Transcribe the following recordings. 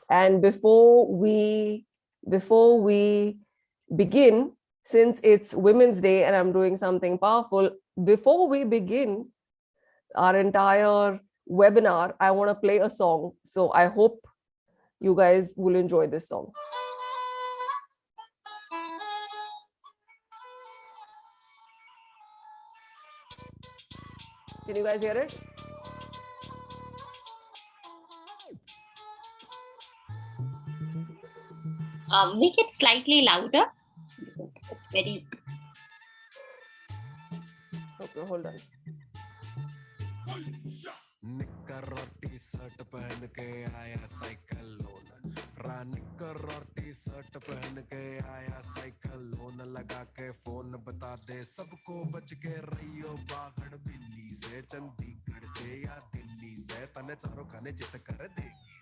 And before we begin, since it's Women's Day and I'm doing something powerful, before we begin our entire webinar, I want to play a song. So I hope you guys will enjoy this song. Can you guys hear it? Make it slightly louder. It's very... Okay, hold on. निक्कर और T shirt पहन के आया cycle loan निक्कर और T shirt पहन के आया साइकिल लोन लगा के फोन बता दे सबको बच के रहियो बागड़ बिल्ली से चंडीगढ़ से या दिल्ली से तने चारों खाने चित कर देगी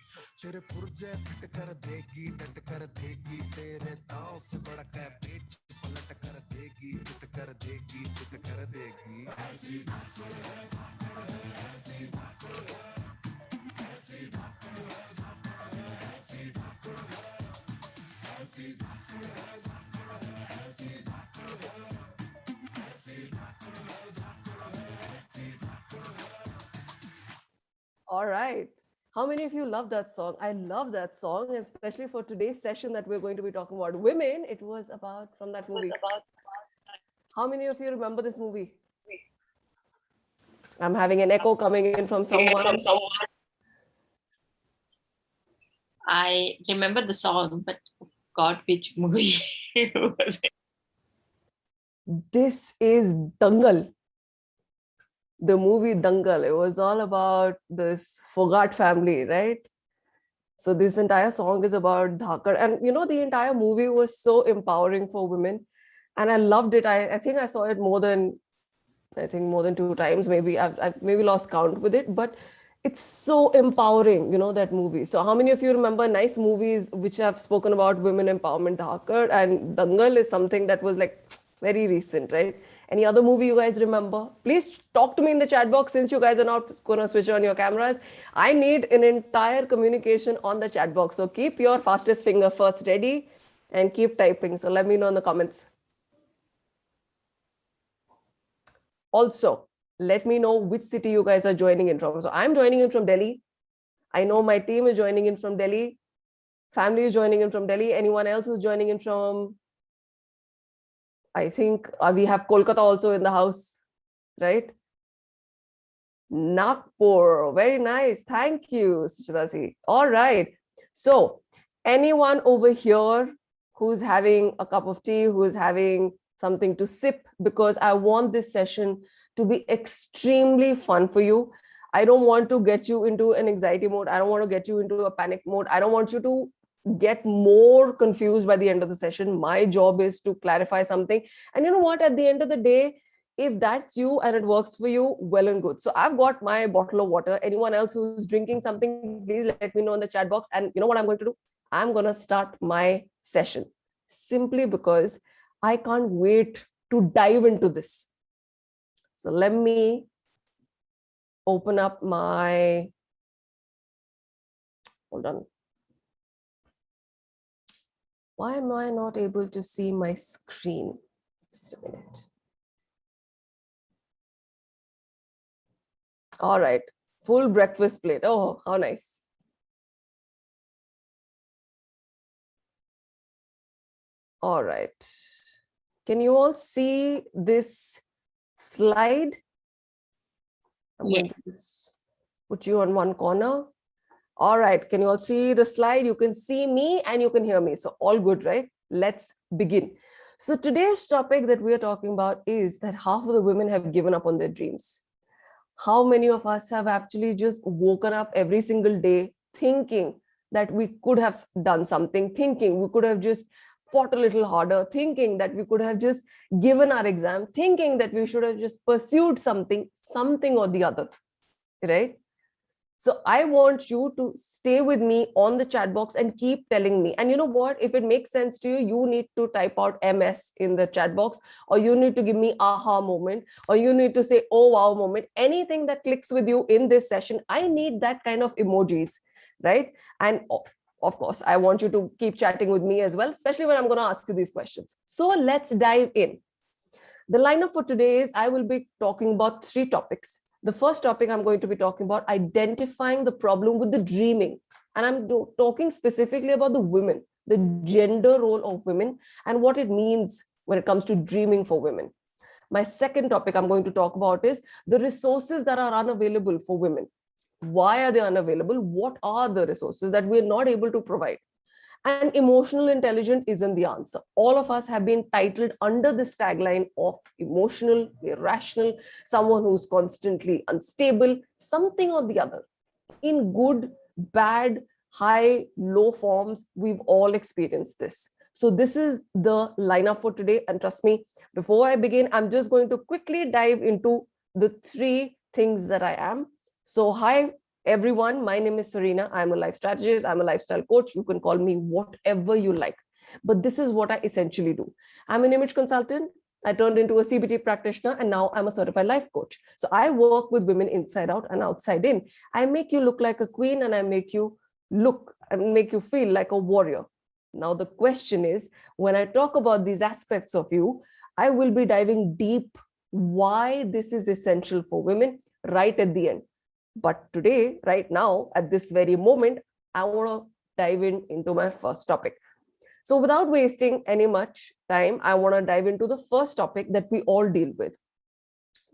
तेरे पुर्जे फिट कर देगी डट कर देगी तेरे दांव से बढ़कर बेच पलट कर देगी चित कर देगी चित कर देगी ऐसी All right. How many of you love that song? I love that song, especially for today's session that we're going to be talking about women. It was about from that movie. How many of you remember this movie? I'm having an echo coming in from someone. I remember the song, but God, which movie was it? This is Dangal. The movie Dangal. It was all about this Fogart family, right? So this entire song is about Dhakar. And you know, the entire movie was so empowering for women. And I loved it. I think I saw it more than 2 times. Maybe I've maybe lost count with it. But it's so empowering, you know, that movie. So how many of you remember nice movies which have spoken about women empowerment? Dhakar and Dangal is something that was like very recent, right? Any other movie you guys remember? Please talk to me in the chat box since you guys are not going to switch on your cameras. I need an entire communication on the chat box. So keep your fastest finger first ready and keep typing. So let me know in the comments. Also, let me know which city you guys are joining in from. So I'm joining in from Delhi. I know my team is joining in from Delhi. Family is joining in from Delhi. Anyone else who's joining in from... I think we have Kolkata also in the house, right? Nagpur, very nice. Thank you, Suchitasi. All right. So anyone over here who's having a cup of tea, who's having something to sip, because I want this session to be extremely fun for you. I don't want to get you into an anxiety mode. I don't want to get you into a panic mode. I don't want you to get more confused by the end of the session. My job is to clarify something. And you know what? At the end of the day, if that's you and it works for you, well and good. So I've got my bottle of water. Anyone else who's drinking something, please let me know in the chat box. And you know what I'm going to do? I'm going to start my session simply because I can't wait to dive into this. So let me open up my... Hold on. Why am I not able to see my screen? Just a minute. All right, full breakfast plate. Oh, how nice. All right. Can you all see this slide? I'm going to just put you on one corner. All right, can you all see the slide? You can see me and you can hear me. So all good, right? Let's begin. So today's topic that we're talking about is that half of the women have given up on their dreams. How many of us have actually just woken up every single day thinking that we could have done something, thinking we could have just fought a little harder, thinking that we could have just given our exam, thinking that we should have just pursued something or the other, right? So I want you to stay with me on the chat box and keep telling me. And you know what? If it makes sense to you, you need to type out MS in the chat box, or you need to give me aha moment, or you need to say, oh, wow moment, anything that clicks with you in this session. I need that kind of emojis, right? And of course, I want you to keep chatting with me as well, especially when I'm going to ask you these questions. So let's dive in. The lineup for today is I will be talking about 3 topics. The first topic I'm going to be talking about identifying the problem with the dreaming. And I'm talking specifically about the women, the gender role of women, and what it means when it comes to dreaming for women. My second topic I'm going to talk about is the resources that are unavailable for women. Why are they unavailable? What are the resources that we're not able to provide? And emotional intelligence isn't the answer. All of us have been titled under this tagline of emotional, irrational, someone who's constantly unstable, something or the other. In good, bad, high, low forms, we've all experienced this. So this is the lineup for today. And trust me, before I begin, I'm just going to quickly dive into the 3 things that I am. So hi, everyone. My name is Sareena. I'm a life strategist. I'm a lifestyle coach. You can call me whatever you like. But this is what I essentially do. I'm an image consultant. I turned into a CBT practitioner, and now I'm a certified life coach. So I work with women inside out and outside in. I make you look like a queen, and I make you look and make you feel like a warrior. Now, the question is, when I talk about these aspects of you, I will be diving deep why this is essential for women right at the end. But today, right now, at this very moment, I want to dive into my first topic. So without wasting any much time, I want to dive into the first topic that we all deal with.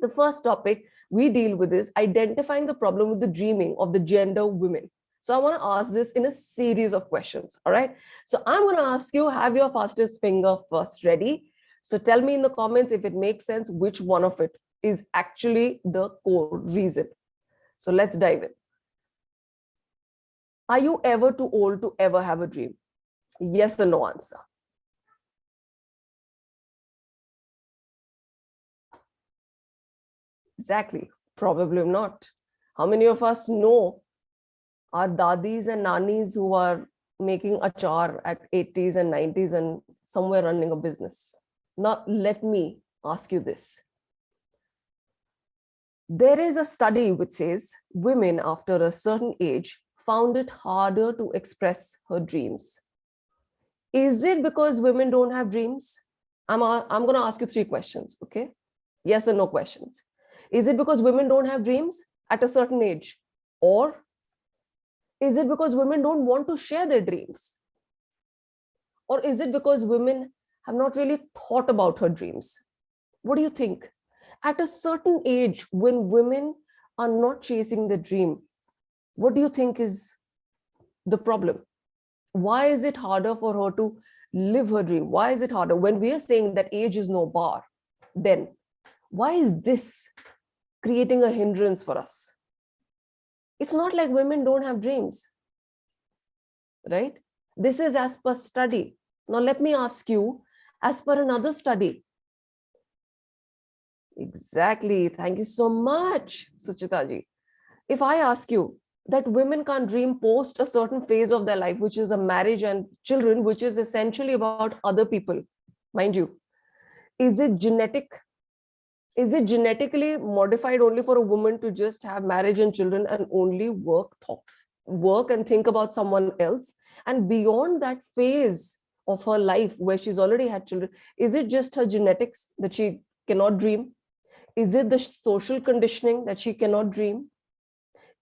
The first topic we deal with is identifying the problem with the dreaming of the gender women. So I want to ask this in a series of questions. All right. So I'm going to ask you, have your fastest finger first ready. So tell me in the comments if it makes sense, which one of it is actually the core reason. So let's dive in. Are you ever too old to ever have a dream? Yes or no answer. Exactly. Probably not. How many of us know our dadis and nanis who are making achar at 80s and 90s and somewhere running a business? Now, let me ask you this. There is a study which says women after a certain age found it harder to express her dreams. Is it because women don't have dreams? I'm going to ask you 3 questions, okay? Yes or no questions. Is it because women don't have dreams at a certain age? Or is it because women don't want to share their dreams? Or is it because women have not really thought about her dreams? What do you think? At a certain age, when women are not chasing the dream, what do you think is the problem? Why is it harder for her to live her dream? Why is it harder? When we are saying that age is no bar, then why is this creating a hindrance for us? It's not like women don't have dreams, right? This is as per study. Now let me ask you, as per another study. Exactly. Thank you so much, Suchita ji. If I ask you that women can't dream post a certain phase of their life, which is a marriage and children, which is essentially about other people, mind you, is it genetic? Is it genetically modified only for a woman to just have marriage and children and only work and think about someone else? And beyond that phase of her life where she's already had children, is it just her genetics that she cannot dream? Is it the social conditioning that she cannot dream?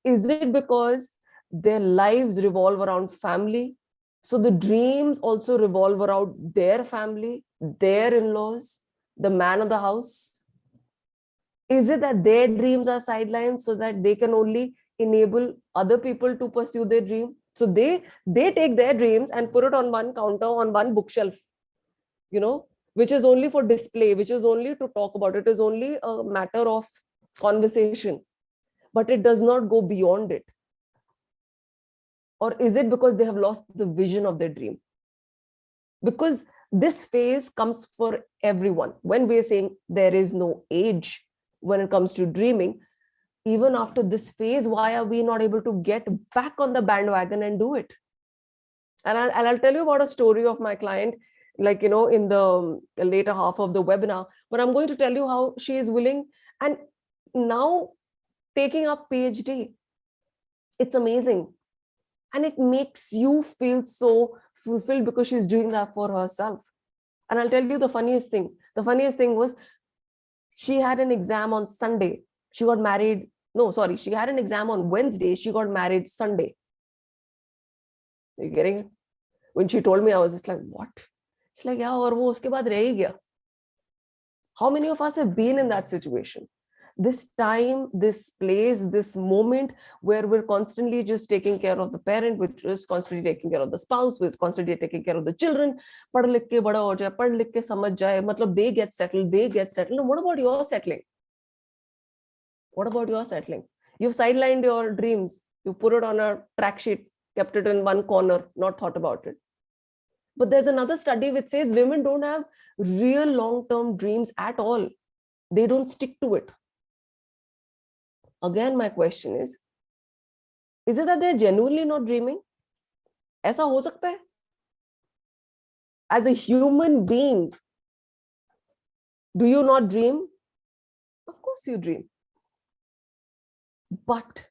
Is it because their lives revolve around family? So the dreams also revolve around their family, their in-laws, the man of the house? Is it that their dreams are sidelined so that they can only enable other people to pursue their dream? So they take their dreams and put it on one counter, on one bookshelf, which is only for display, which is only to talk about. It is only a matter of conversation, but it does not go beyond it. Or is it because they have lost the vision of their dream? Because this phase comes for everyone. When we are saying there is no age when it comes to dreaming, even after this phase, why are we not able to get back on the bandwagon and do it? And I'll tell you about a story of my client, in the later half of the webinar, but I'm going to tell you how she is willing and now taking up PhD. It's amazing. And it makes you feel so fulfilled because she's doing that for herself. And I'll tell you the funniest thing. The funniest thing was she had an exam on Sunday. She got married. No, sorry. She had an exam on Wednesday. She got married Sunday. Are you getting it? When she told me, I was just like, what? It's like, yeah, aur wo uske baad reh hi gaya. How many of us have been in that situation? This time, this place, this moment where we're constantly just taking care of the parent, we're just constantly taking care of the spouse, we're constantly taking care of the children. पढ़ लिख के बड़ा हो जाए, पढ़ लिख के समझ जाए, मतलब they get settled. And what about your settling? What about your settling? You've sidelined your dreams. You put it on a track sheet, kept it in one corner, not thought about it. But there's another study which says women don't have real long-term dreams at all. They don't stick to it. Again, my question is it that they're genuinely not dreaming? ऐसा हो सकता है? As a human being, do you not dream? Of course you dream. But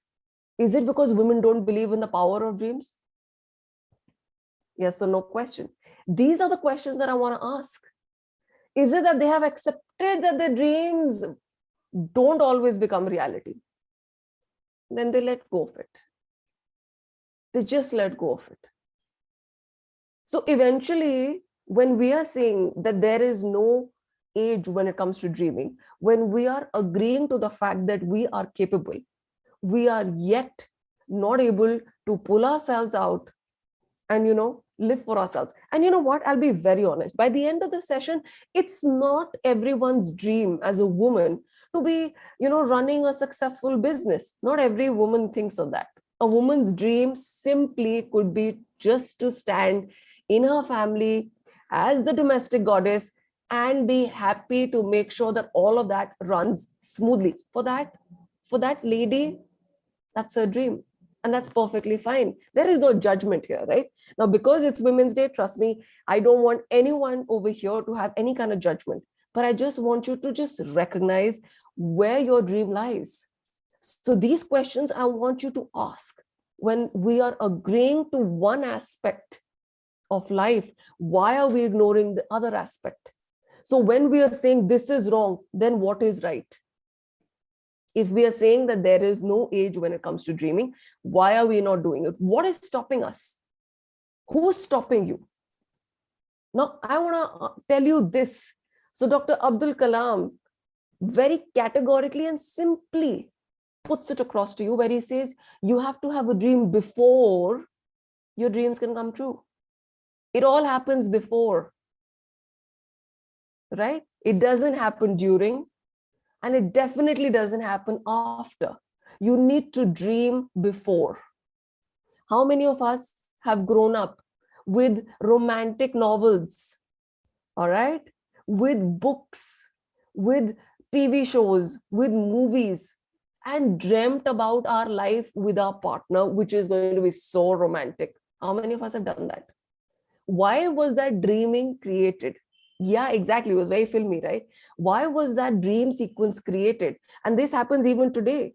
is it because women don't believe in the power of dreams? Yes or no question. These are the questions that I want to ask. Is it that they have accepted that their dreams don't always become reality? Then they let go of it. They just let go of it. So eventually, when we are saying that there is no age when it comes to dreaming, when we are agreeing to the fact that we are capable, we are yet not able to pull ourselves out and, live for ourselves. And you know what? I'll be very honest. By the end of the session, it's not everyone's dream as a woman to be, running a successful business. Not every woman thinks of that. A woman's dream simply could be just to stand in her family as the domestic goddess and be happy to make sure that all of that runs smoothly. For that lady, that's her dream. And that's perfectly fine. There is no judgment here, right? Now, because it's Women's Day, trust me, I don't want anyone over here to have any kind of judgment. But I just want you to just recognize where your dream lies. So these questions I want you to ask when we are agreeing to one aspect of life. Why are we ignoring the other aspect? So when we are saying this is wrong, then what is right? If we are saying that there is no age when it comes to dreaming, why are we not doing it? What is stopping us? Who's stopping you? Now, I want to tell you this. So Dr. Abdul Kalam very categorically and simply puts it across to you where he says, you have to have a dream before your dreams can come true. It all happens before, right? It doesn't happen during, and it definitely doesn't happen after. You need to dream before. How many of us have grown up with romantic novels, all right? With books, with TV shows, with movies, and dreamt about our life with our partner, which is going to be so romantic. How many of us have done that? Why was that dreaming created? Yeah, exactly. It was very filmy, right? Why was that dream sequence created? And this happens even today.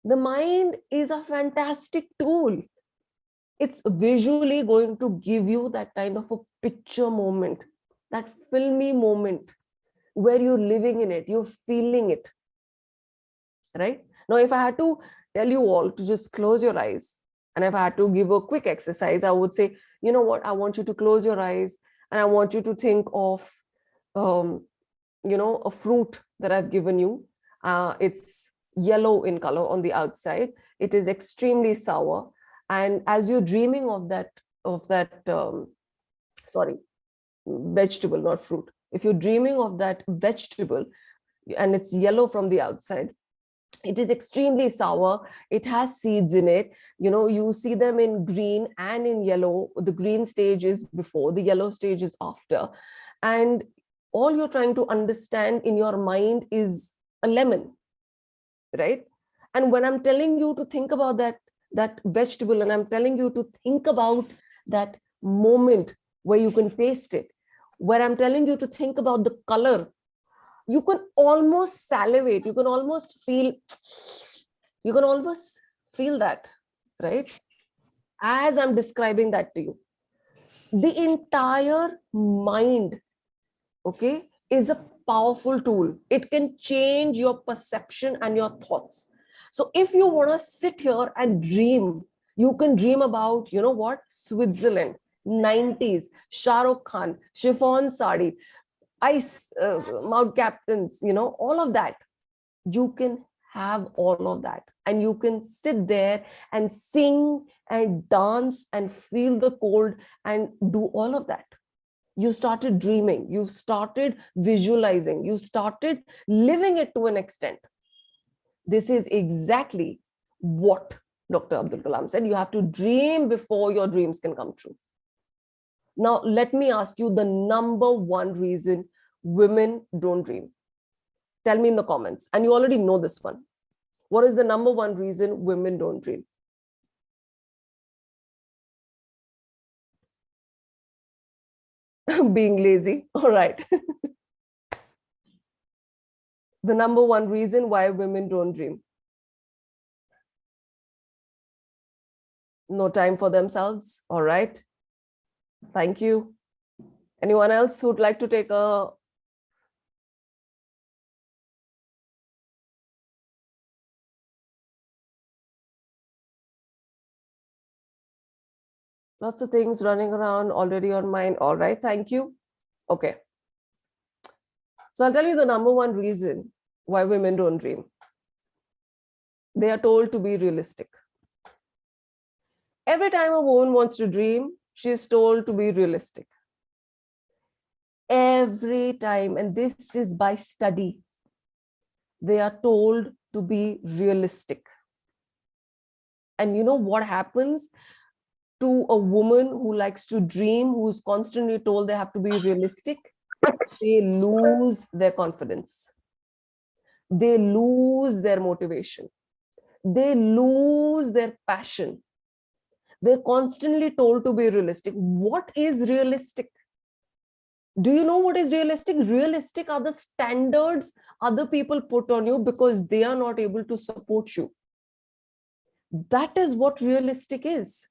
The mind is a fantastic tool. It's visually going to give you that kind of a picture moment, that filmy moment where you're living in it, you're feeling it, right? Now, if I had to tell you all to just close your eyes, and if I had to give a quick exercise, I would say, you know what? I want you to close your eyes and I want you to think of, a fruit that I've given you. It's yellow in color on the outside. It is extremely sour. And as you're dreaming of that vegetable, not fruit. If you're dreaming of that vegetable and it's yellow from the outside, it is extremely sour. It has seeds in it. You see them in green and in yellow. The green stage is before, the yellow stage is after. And all you're trying to understand in your mind is a lemon, right? And when I'm telling you to think about that vegetable, and I'm telling you to think about that moment where you can taste it, where I'm telling you to think about the color, you can almost salivate, you can almost feel that, right? as I'm describing that to you. The entire mind, okay, is a powerful tool. It can change your perception and your thoughts. So if you want to sit here and dream, you can dream about, you know what, Switzerland, 90s, Shah Rukh Khan, chiffon sari, ice, Mount Captains, you know, all of that. You can have all of that, and you can sit there and sing and dance and feel the cold and do all of that. You started dreaming, you started visualizing, you started living it to an extent. This is exactly what Dr. Abdul Kalam said. You have to dream before your dreams can come true. Now, let me ask you the number one reason women don't dream. Tell me in the comments. And you already know this one. What is the number one reason women don't dream? Being lazy. All right. The number one reason why women don't dream. No time for themselves. All right. Thank you. Anyone else who'd like to take a... Lots of things running around already on mind. All right. Thank you. Okay. So I'll tell you the number one reason why women don't dream. They are told to be realistic. Every time a woman wants to dream, she is told to be realistic. Every time, and this is by study, they are told to be realistic. And you know what happens to a woman who likes to dream, who's constantly told they have to be realistic? They lose their confidence. They lose their motivation. They lose their passion. They're constantly told to be realistic. What is realistic? Do you know what is realistic? Realistic are the standards other people put on you because they are not able to support you. That is what realistic is.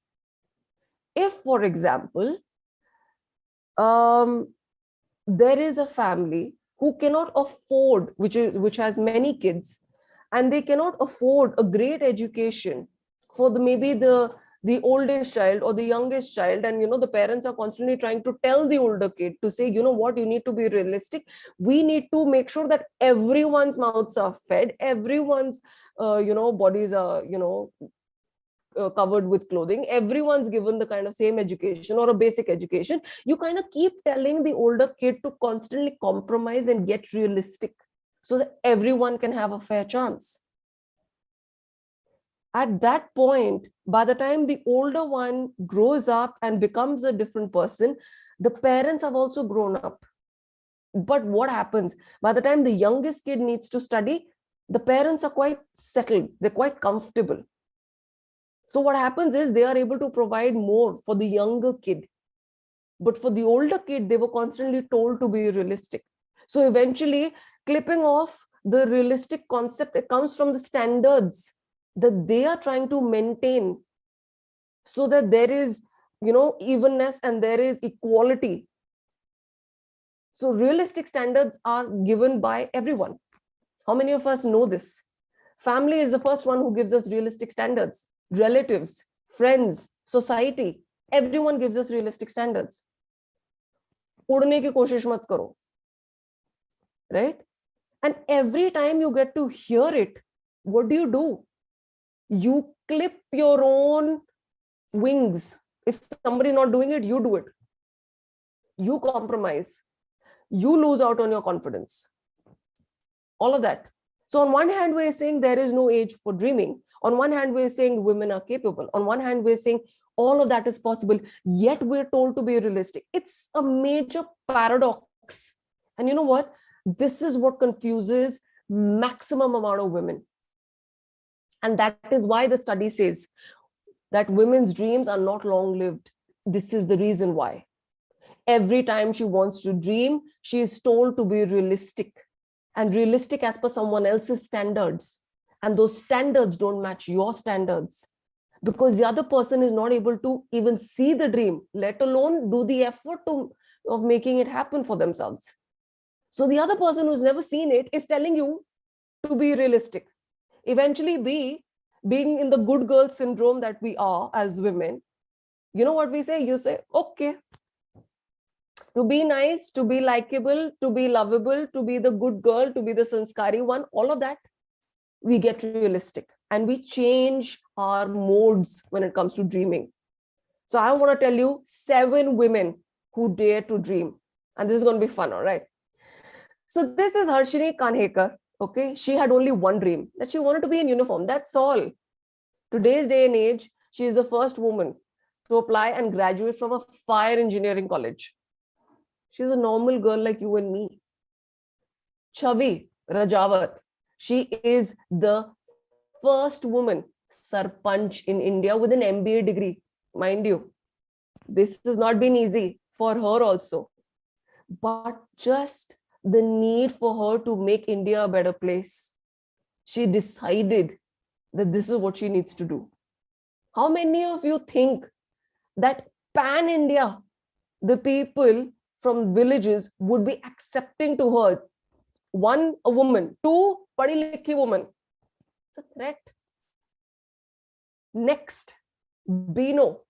If, for example, there is a family who cannot afford, which has many kids, and they cannot afford a great education for maybe the oldest child or the youngest child, and you know the parents are constantly trying to tell the older kid to say, you know what, you need to be realistic. We need to make sure that everyone's mouths are fed, everyone's bodies are covered with clothing, everyone's given the kind of same education or a basic education. You kind of keep telling the older kid to constantly compromise and get realistic so that everyone can have a fair chance. At that point, by the time the older one grows up and becomes a different person, the parents have also grown up. But what happens? By the time the youngest kid needs to study, the parents are quite settled, they're quite comfortable. So what happens is they are able to provide more for the younger kid. But for the older kid, they were constantly told to be realistic. So eventually, clipping off the realistic concept, it comes from the standards that they are trying to maintain so that there is, evenness and there is equality. So realistic standards are given by everyone. How many of us know this? Family is the first one who gives us realistic standards. Relatives, friends, society, everyone gives us realistic standards. उड़ने की कोशिश मत करो, right? And every time you get to hear it, what do? You clip your own wings. If somebody is not doing it, you do it. You compromise. You lose out on your confidence. All of that. So on one hand, we're saying there is no age for dreaming. On one hand, we're saying women are capable. On one hand, we're saying all of that is possible, yet we're told to be realistic. It's a major paradox. And you know what? This is what confuses maximum amount of women. And that is why the study says that women's dreams are not long-lived. This is the reason why. Every time she wants to dream, she is told to be realistic, and realistic as per someone else's standards. And those standards don't match your standards. because the other person is not able to even see the dream, let alone do the effort of making it happen for themselves. So the other person who's never seen it is telling you to be realistic. Eventually, being in the good girl syndrome that we are as women, you know what we say? You say, okay, to be nice, to be likable, to be lovable, to be the good girl, to be the sanskari one, all of that, we get realistic and we change our modes when it comes to dreaming. So I want to tell you 7 women who dare to dream. And this is going to be fun, all right? So this is Harshini Kanhekar. Okay, she had only one dream, that she wanted to be in uniform. That's all. Today's day and age, she is the first woman to apply and graduate from a fire engineering college. She's a normal girl like you and me. Chavi Rajawat, she is the first woman sarpanch in India with an MBA degree. Mind you, this has not been easy for her also. But just the need for her to make India a better place, she decided that this is what she needs to do. How many of you think that pan India, the people from villages would be accepting to her? One, a woman. Two, padhi likhi woman. It's a threat. Next, Bino,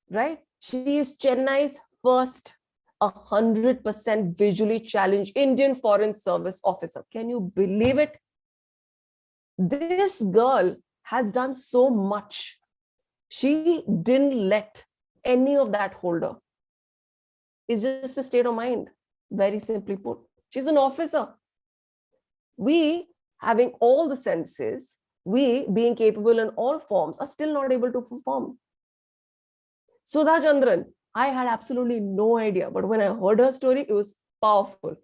right? She is Chennai's first 100% visually challenged Indian Foreign Service officer. Can you believe it? This girl has done so much. She didn't let any of that hold her. It's just a state of mind, very simply put. She's an officer. We, having all the senses, we being capable in all forms, are still not able to perform. Sudha Chandran, I had absolutely no idea, but when I heard her story, it was powerful.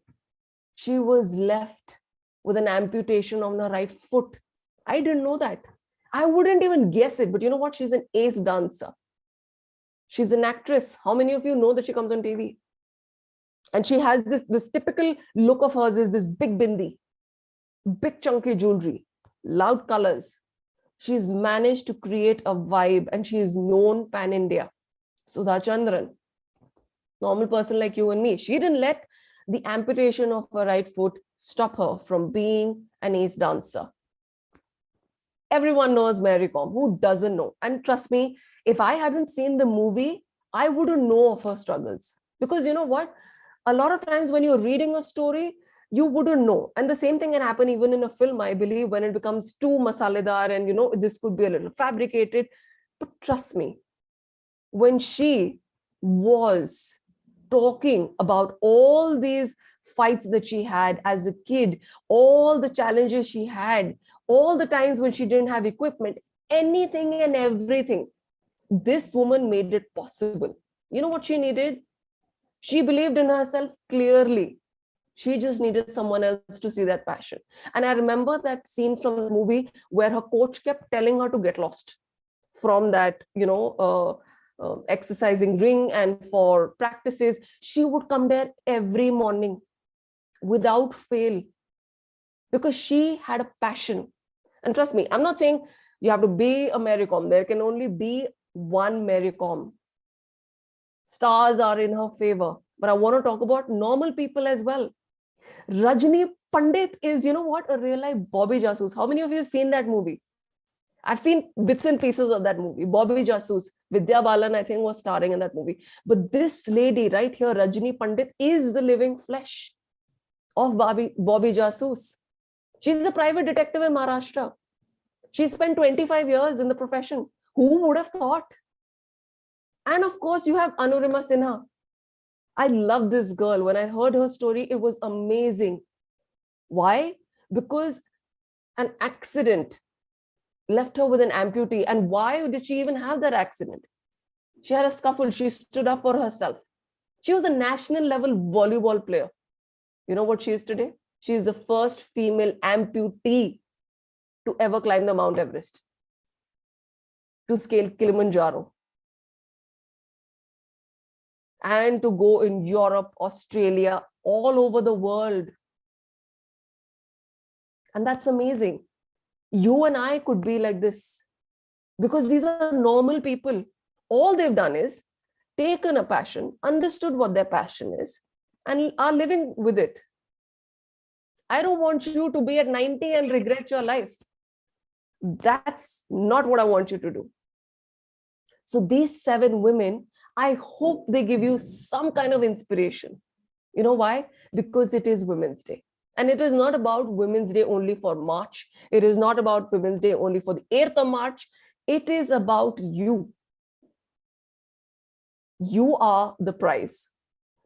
She was left with an amputation on her right foot. I didn't know that. I wouldn't even guess it, but you know what? She's an ace dancer. She's an actress. How many of you know that she comes on TV? And she has this typical look of hers is this big bindi, big chunky jewelry, loud colors. She's managed to create a vibe and she is known pan-India. Sudha Chandran, normal person like you and me, she didn't let the amputation of her right foot stop her from being an ace dancer. Everyone knows Mary Kom. Who doesn't know? And trust me, if I hadn't seen the movie, I wouldn't know of her struggles. Because you know what? A lot of times when you're reading a story, you wouldn't know. And the same thing can happen even in a film, I believe, when it becomes too masaledar and, you know, this could be a little fabricated. But trust me, when she was talking about all these fights that she had as a kid, all the challenges she had, all the times when she didn't have equipment, anything and everything, this woman made it possible. You know what she needed? She believed in herself clearly. She just needed someone else to see that passion. And I remember that scene from the movie where her coach kept telling her to get lost from that, exercising ring and for practices. She would come there every morning without fail because she had a passion. And trust me, I'm not saying you have to be a Mary Kom. There can only be one Mary Kom. Stars are in her favor. But I want to talk about normal people as well. Rajni Pandit is, you know what, a real life Bobby Jasus. How many of you have seen that movie? I've seen bits and pieces of that movie. Bobby Jasus, Vidya Balan, I think, was starring in that movie. But this lady right here, Rajni Pandit, is the living flesh of Bobby Jasus. She's a private detective in Maharashtra. She spent 25 years in the profession. Who would have thought? And of course, you have Anurima Sinha. I love this girl. When I heard her story, it was amazing. Why? Because an accident left her with an amputee. And why did she even have that accident? She had a scuffle. She stood up for herself. She was a national level volleyball player. You know what she is today? She is the first female amputee to ever climb the Mount Everest, to scale Kilimanjaro, and to go in Europe, Australia, all over the world. And that's amazing. You and I could be like this. because these are normal people. All they've done is taken a passion, understood what their passion is, and are living with it. I don't want you to be at 90 and regret your life. That's not what I want you to do. So these 7 women, I hope they give you some kind of inspiration. You know why? Because it is Women's Day. And it is not about Women's Day only for March. It is not about Women's Day only for the 8th of March. It is about you. You are the prize.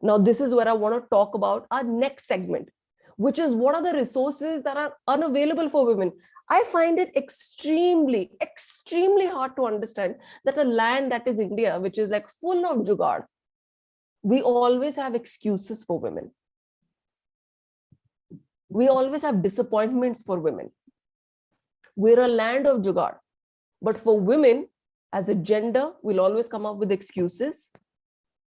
Now, this is where I want to talk about our next segment, which is what are the resources that are unavailable for women. I find it extremely, extremely hard to understand that a land that is India, which is like full of jugaad, we always have excuses for women. We always have disappointments for women. We're a land of jugaad. But for women, as a gender, we'll always come up with excuses.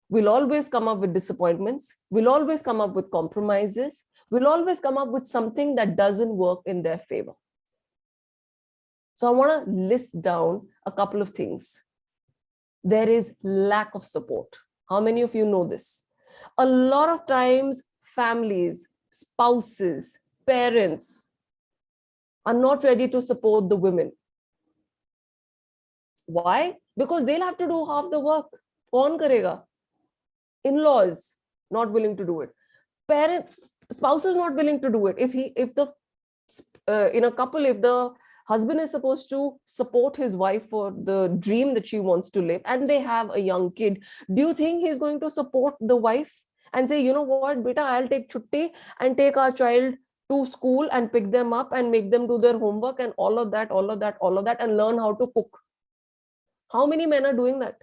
We'll always come up with disappointments. We'll always come up with compromises. We'll always come up with something that doesn't work in their favor. So I want to list down a couple of things. There is lack of support. How many of you know this? A lot of times, families, spouses, parents are not ready to support the women. Why? Because they'll have to do half the work. Kaun karega? In-laws not willing to do it. Spouses not willing to do it. In a couple, if the husband is supposed to support his wife for the dream that she wants to live, and they have a young kid, do you think he's going to support the wife and say, you know what, beta, I'll take chutti and take our child to school and pick them up and make them do their homework and all of that, and learn how to cook? How many men are doing that?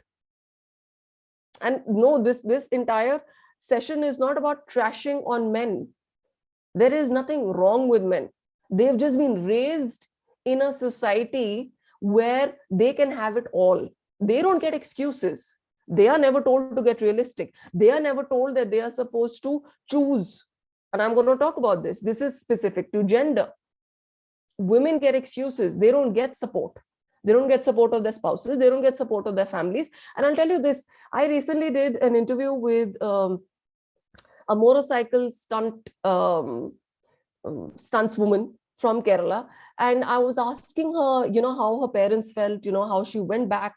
And no, this entire session is not about trashing on men. There is nothing wrong with men. They've just been raised in a society where they can have it all. They don't get excuses. They are never told to get realistic. They are never told that they are supposed to choose. And I'm going to talk about this. This is specific to gender. Women get excuses. They don't get support. They don't get support of their spouses. They don't get support of their families. And I'll tell you this. I recently did an interview with a motorcycle stuntswoman from Kerala. And I was asking her, how her parents felt, how she went back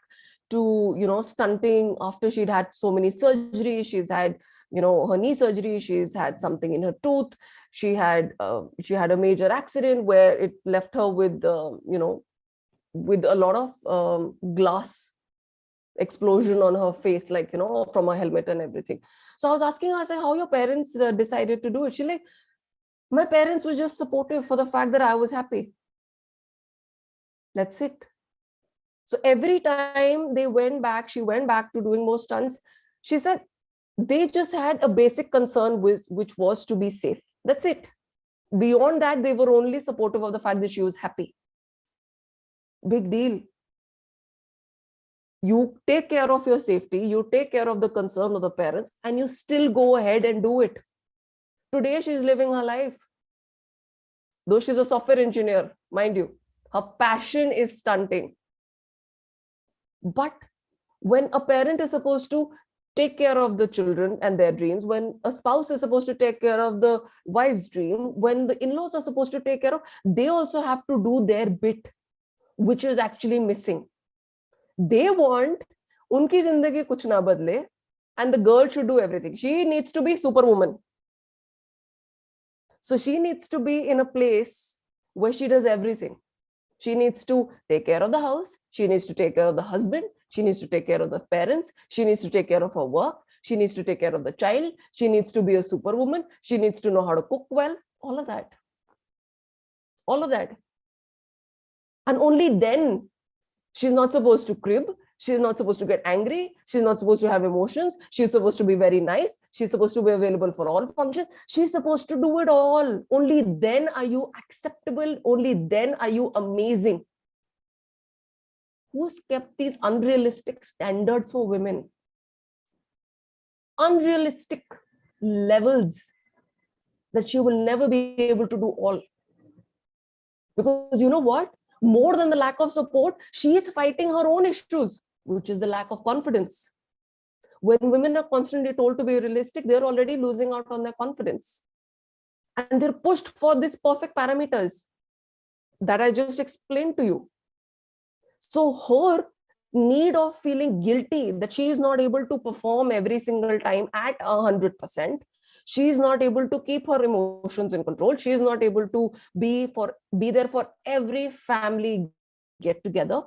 to, stunting after she'd had so many surgeries. She's had, her knee surgery. She's had something in her tooth. She had a major accident where it left her with, with a lot of glass explosion on her face, like, from a helmet and everything. So I was asking her, I said, how your parents decided to do it? She's like, my parents were just supportive for the fact that I was happy. That's it. So every time she went back to doing more stunts. She said they just had a basic concern which was to be safe. That's it. Beyond that, they were only supportive of the fact that she was happy. Big deal. You take care of your safety, you take care of the concern of the parents, and you still go ahead and do it. Today, she's living her life. Though she's a software engineer, mind you, her passion is stunting. But when a parent is supposed to take care of the children and their dreams, when a spouse is supposed to take care of the wife's dream, when the in-laws are supposed to take care of, they also have to do their bit, which is actually missing. They want unki zindagi kuch na badle, and the girl should do everything. She needs to be superwoman. So she needs to be in a place where she does everything. She needs to take care of the house. She needs to take care of the husband. She needs to take care of the parents. She needs to take care of her work. She needs to take care of the child. She needs to be a superwoman. She needs to know how to cook well. All of that. All of that. And only then she's not supposed to crib. She's not supposed to get angry. She's not supposed to have emotions. She's supposed to be very nice. She's supposed to be available for all functions. She's supposed to do it all. Only then are you acceptable. Only then are you amazing. Who's kept these unrealistic standards for women? Unrealistic levels that she will never be able to do all. Because you know what? more than the lack of support, she is fighting her own issues, which is the lack of confidence. When women are constantly told to be realistic, they're already losing out on their confidence. And they're pushed for these perfect parameters that I just explained to you. So her need of feeling guilty that she is not able to perform every single time at 100%, she is not able to keep her emotions in control, she is not able to be there for every family get together,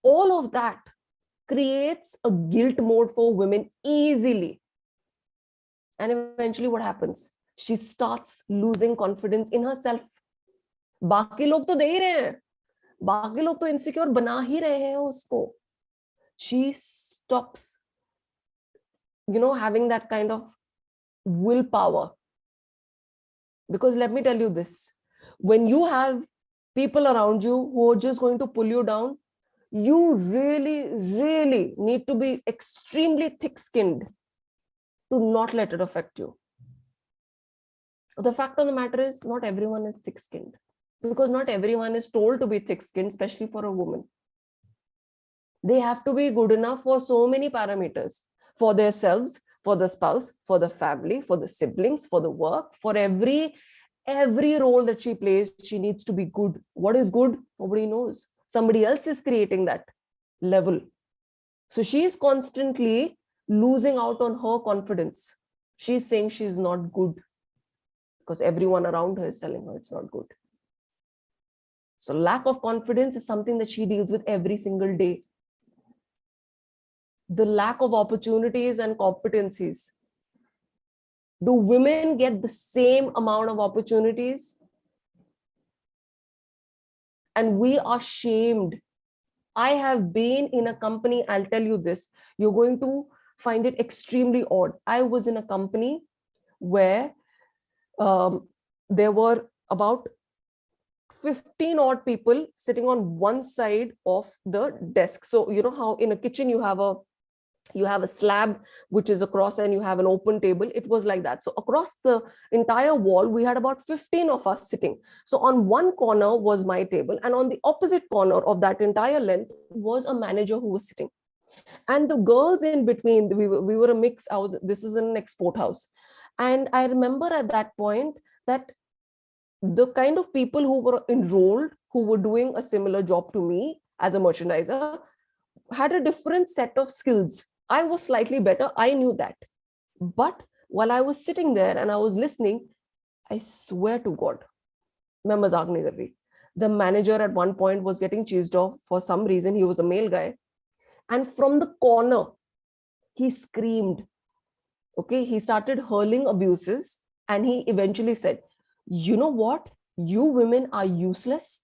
all of that creates a guilt mode for women easily. And eventually what happens? She starts losing confidence in herself. बाकी लोग तो दे ही रहे हैं, बाकी लोग तो insecure बना ही रहे हैं उसको. She stops, having that kind of willpower. Because let me tell you this, when you have people around you who are just going to pull you down, you really, really need to be extremely thick-skinned to not let it affect you. The fact of the matter is, not everyone is thick-skinned, because not everyone is told to be thick-skinned, especially for a woman. They have to be good enough for so many parameters, for themselves, for the spouse, for the family, for the siblings, for the work, for every role that she plays, she needs to be good. What is good? Nobody knows. Somebody else is creating that level. So she is constantly losing out on her confidence. She's saying she's not good because everyone around her is telling her it's not good. So lack of confidence is something that she deals with every single day. The lack of opportunities and competencies. Do women get the same amount of opportunities? And we are shamed. I have been in a company, I'll tell you this, you're going to find it extremely odd. I was in a company where there were about 15 odd people sitting on one side of the desk. So you know how in a kitchen you have a slab which is across and you have an open table. It was like that. So across the entire wall, we had about 15 of us sitting. So on one corner was my table, and on the opposite corner of that entire length was a manager who was sitting. And the girls in between, we were a mix. This is an export house. And I remember at that point that the kind of people who were enrolled, who were doing a similar job to me as a merchandiser, had a different set of skills. I was slightly better, I knew that. But while I was sitting there and I was listening, I swear to God, main mazak nahi kar rahi. The manager at one point was getting chased off for some reason. He was a male guy. And from the corner, he screamed. Okay, he started hurling abuses, and he eventually said, you know what? You women are useless.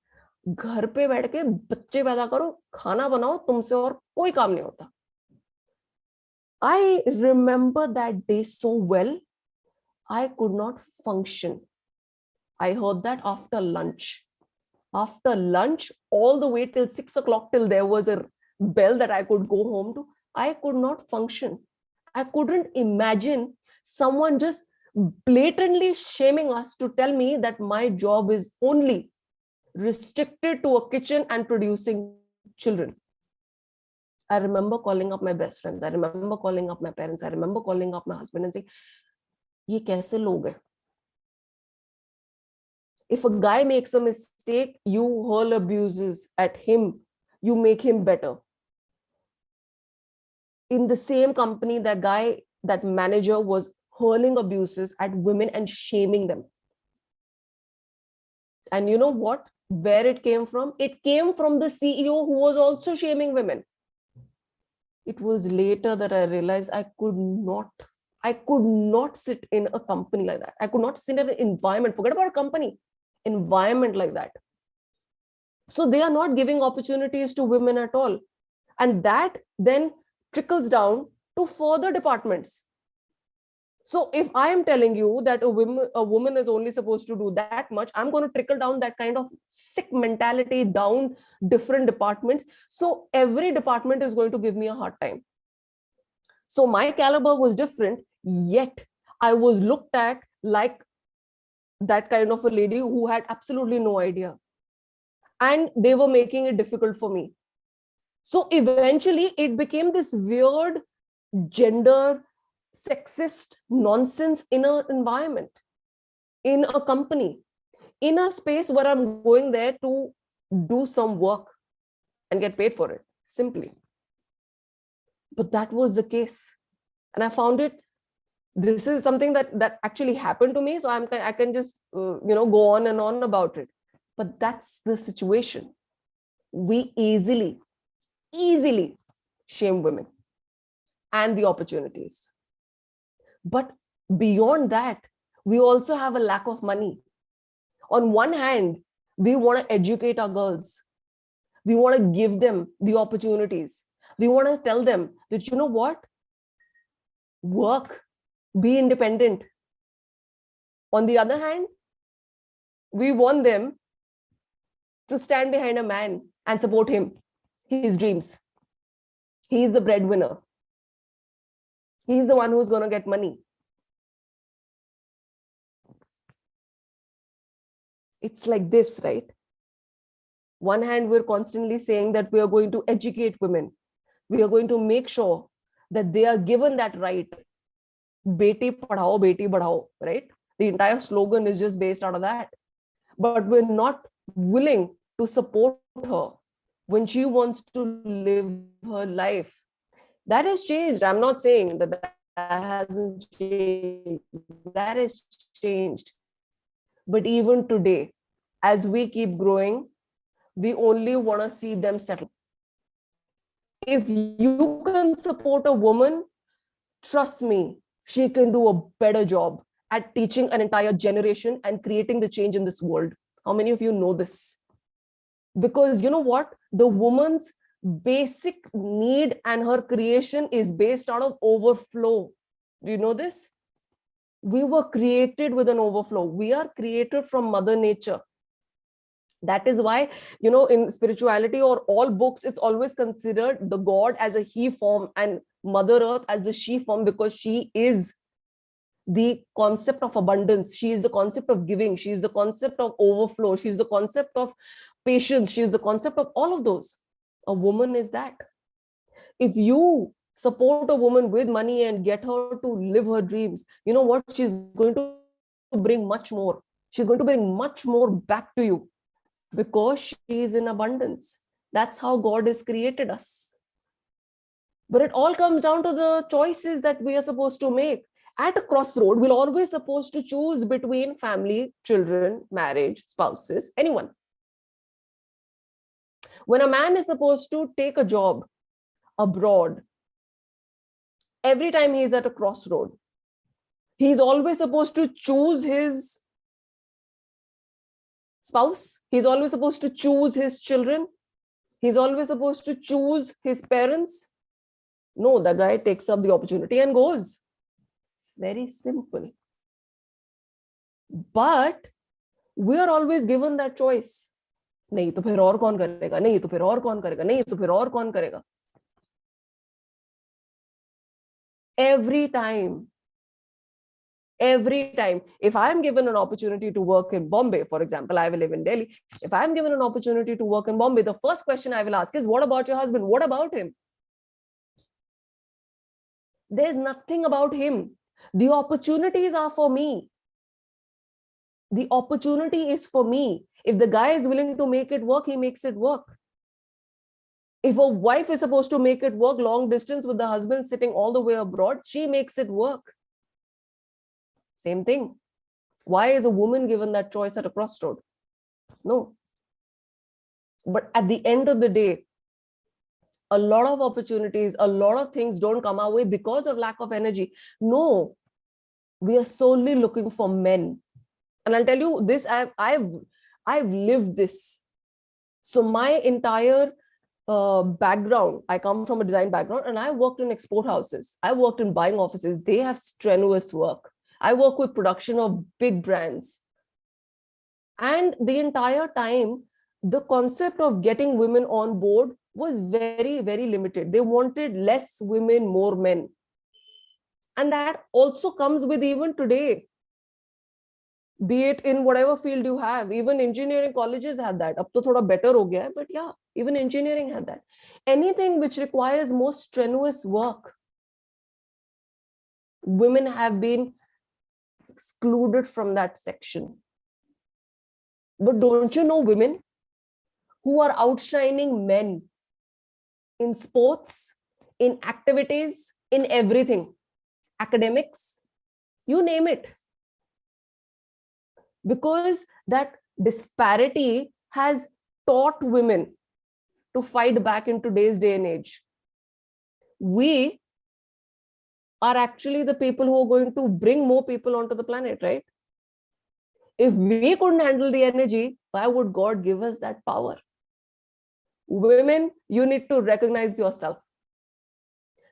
घर पे बैठ के बच्चे पैदा करो, खाना बनाओ, तुमसे और कोई काम नहीं होता. I remember that day so well. I could not function. I heard that after lunch. After lunch, all the way till 6 o'clock, till there was a bell that I could go home to, I could not function. I couldn't imagine someone just blatantly shaming us to tell me that my job is only restricted to a kitchen and producing children. I remember calling up my best friends. I remember calling up my parents. I remember calling up my husband and saying, ye kaise log hai? If a guy makes a mistake, you hurl abuses at him. You make him better. In the same company, that manager was hurling abuses at women and shaming them. And you know what? Where it came from? It came from the CEO who was also shaming women. It was later that I realized I could not sit in a company like that. I could not sit in an environment, forget about a company, environment like that. So they are not giving opportunities to women at all. And that then trickles down to further departments. So if I am telling you that a woman is only supposed to do that much, I'm going to trickle down that kind of sick mentality down different departments. So every department is going to give me a hard time. So my caliber was different, yet I was looked at like that kind of a lady who had absolutely no idea. and they were making it difficult for me. So eventually it became this weird gender sexist nonsense in an environment, in a company, in a space where I'm going there to do some work and get paid for it, simply. But that was the case. And I found it, this is something that actually happened to me. So I can just, go on and on about it. But that's the situation. We easily shame women and the opportunities. But beyond that, we also have a lack of money. On one hand, we want to educate our girls. We want to give them the opportunities. We want to tell them that, you know what? Work, be independent. On the other hand, we want them to stand behind a man and support him, his dreams. He's the breadwinner. He's the one who's going to get money. It's like this, right? One hand, we're constantly saying that we are going to educate women. We are going to make sure that they are given that right. Beti padhao, beti badhao, right? The entire slogan is just based out of that. But we're not willing to support her when she wants to live her life. That has changed. I'm not saying that hasn't changed. That has changed. But even today, as we keep growing, we only want to see them settle. If you can support a woman, trust me, she can do a better job at teaching an entire generation and creating the change in this world. How many of you know this? Because you know what? The woman's basic need and her creation is based out of overflow. Do you know this? We were created with an overflow. We are created from Mother Nature. That is why, in spirituality or all books, it's always considered the God as a he form and Mother Earth as the she form, because she is the concept of abundance. She is the concept of giving. She is the concept of overflow. She is the concept of patience. She is the concept of all of those. A woman is that. If you support a woman with money and get her to live her dreams, you know what? She's going to bring much more. She's going to bring much more back to you because she is in abundance. That's how God has created us. But it all comes down to the choices that we are supposed to make. At a crossroad, we're always supposed to choose between family, children, marriage, spouses, anyone. When a man is supposed to take a job abroad, every time he's at a crossroad, he's always supposed to choose his spouse. He's always supposed to choose his children. He's always supposed to choose his parents. No, the guy takes up the opportunity and goes. It's very simple. But we are always given that choice. नहीं तो फिर और कौन करेगा, नहीं तो फिर और कौन करेगा, नहीं तो फिर और कौन करेगा. Every time, if I'm given an opportunity to work in Bombay, for example, I will live in Delhi. If I'm given an opportunity to work in Bombay, the first question I will ask is, what about your husband? What about him? There's nothing about him. The opportunities are for me. The opportunity is for me. If the guy is willing to make it work, he makes it work. If a wife is supposed to make it work long distance with the husband sitting all the way abroad, she makes it work. Same thing. Why is a woman given that choice at a crossroad? No. But at the end of the day, a lot of opportunities, a lot of things don't come our way because of lack of energy. No, we are solely looking for men. And I'll tell you this, I've lived this. So my entire background, I come from a design background, and I worked in export houses. I worked in buying offices. They have strenuous work. I work with production of big brands. And the entire time, the concept of getting women on board was very, very limited. They wanted less women, more men. And that also comes with even today. be it in whatever field you have. Even engineering colleges had that. Ab to thoda better ho gaya hai, but yeah, even engineering had that. Anything which requires more strenuous work, women have been excluded from that section. But don't you know women who are outshining men in sports, in activities, in everything, academics, you name it? Because that disparity has taught women to fight back in today's day and age. We are actually the people who are going to bring more people onto the planet, right? If we couldn't handle the energy, why would God give us that power? Women, you need to recognize yourself.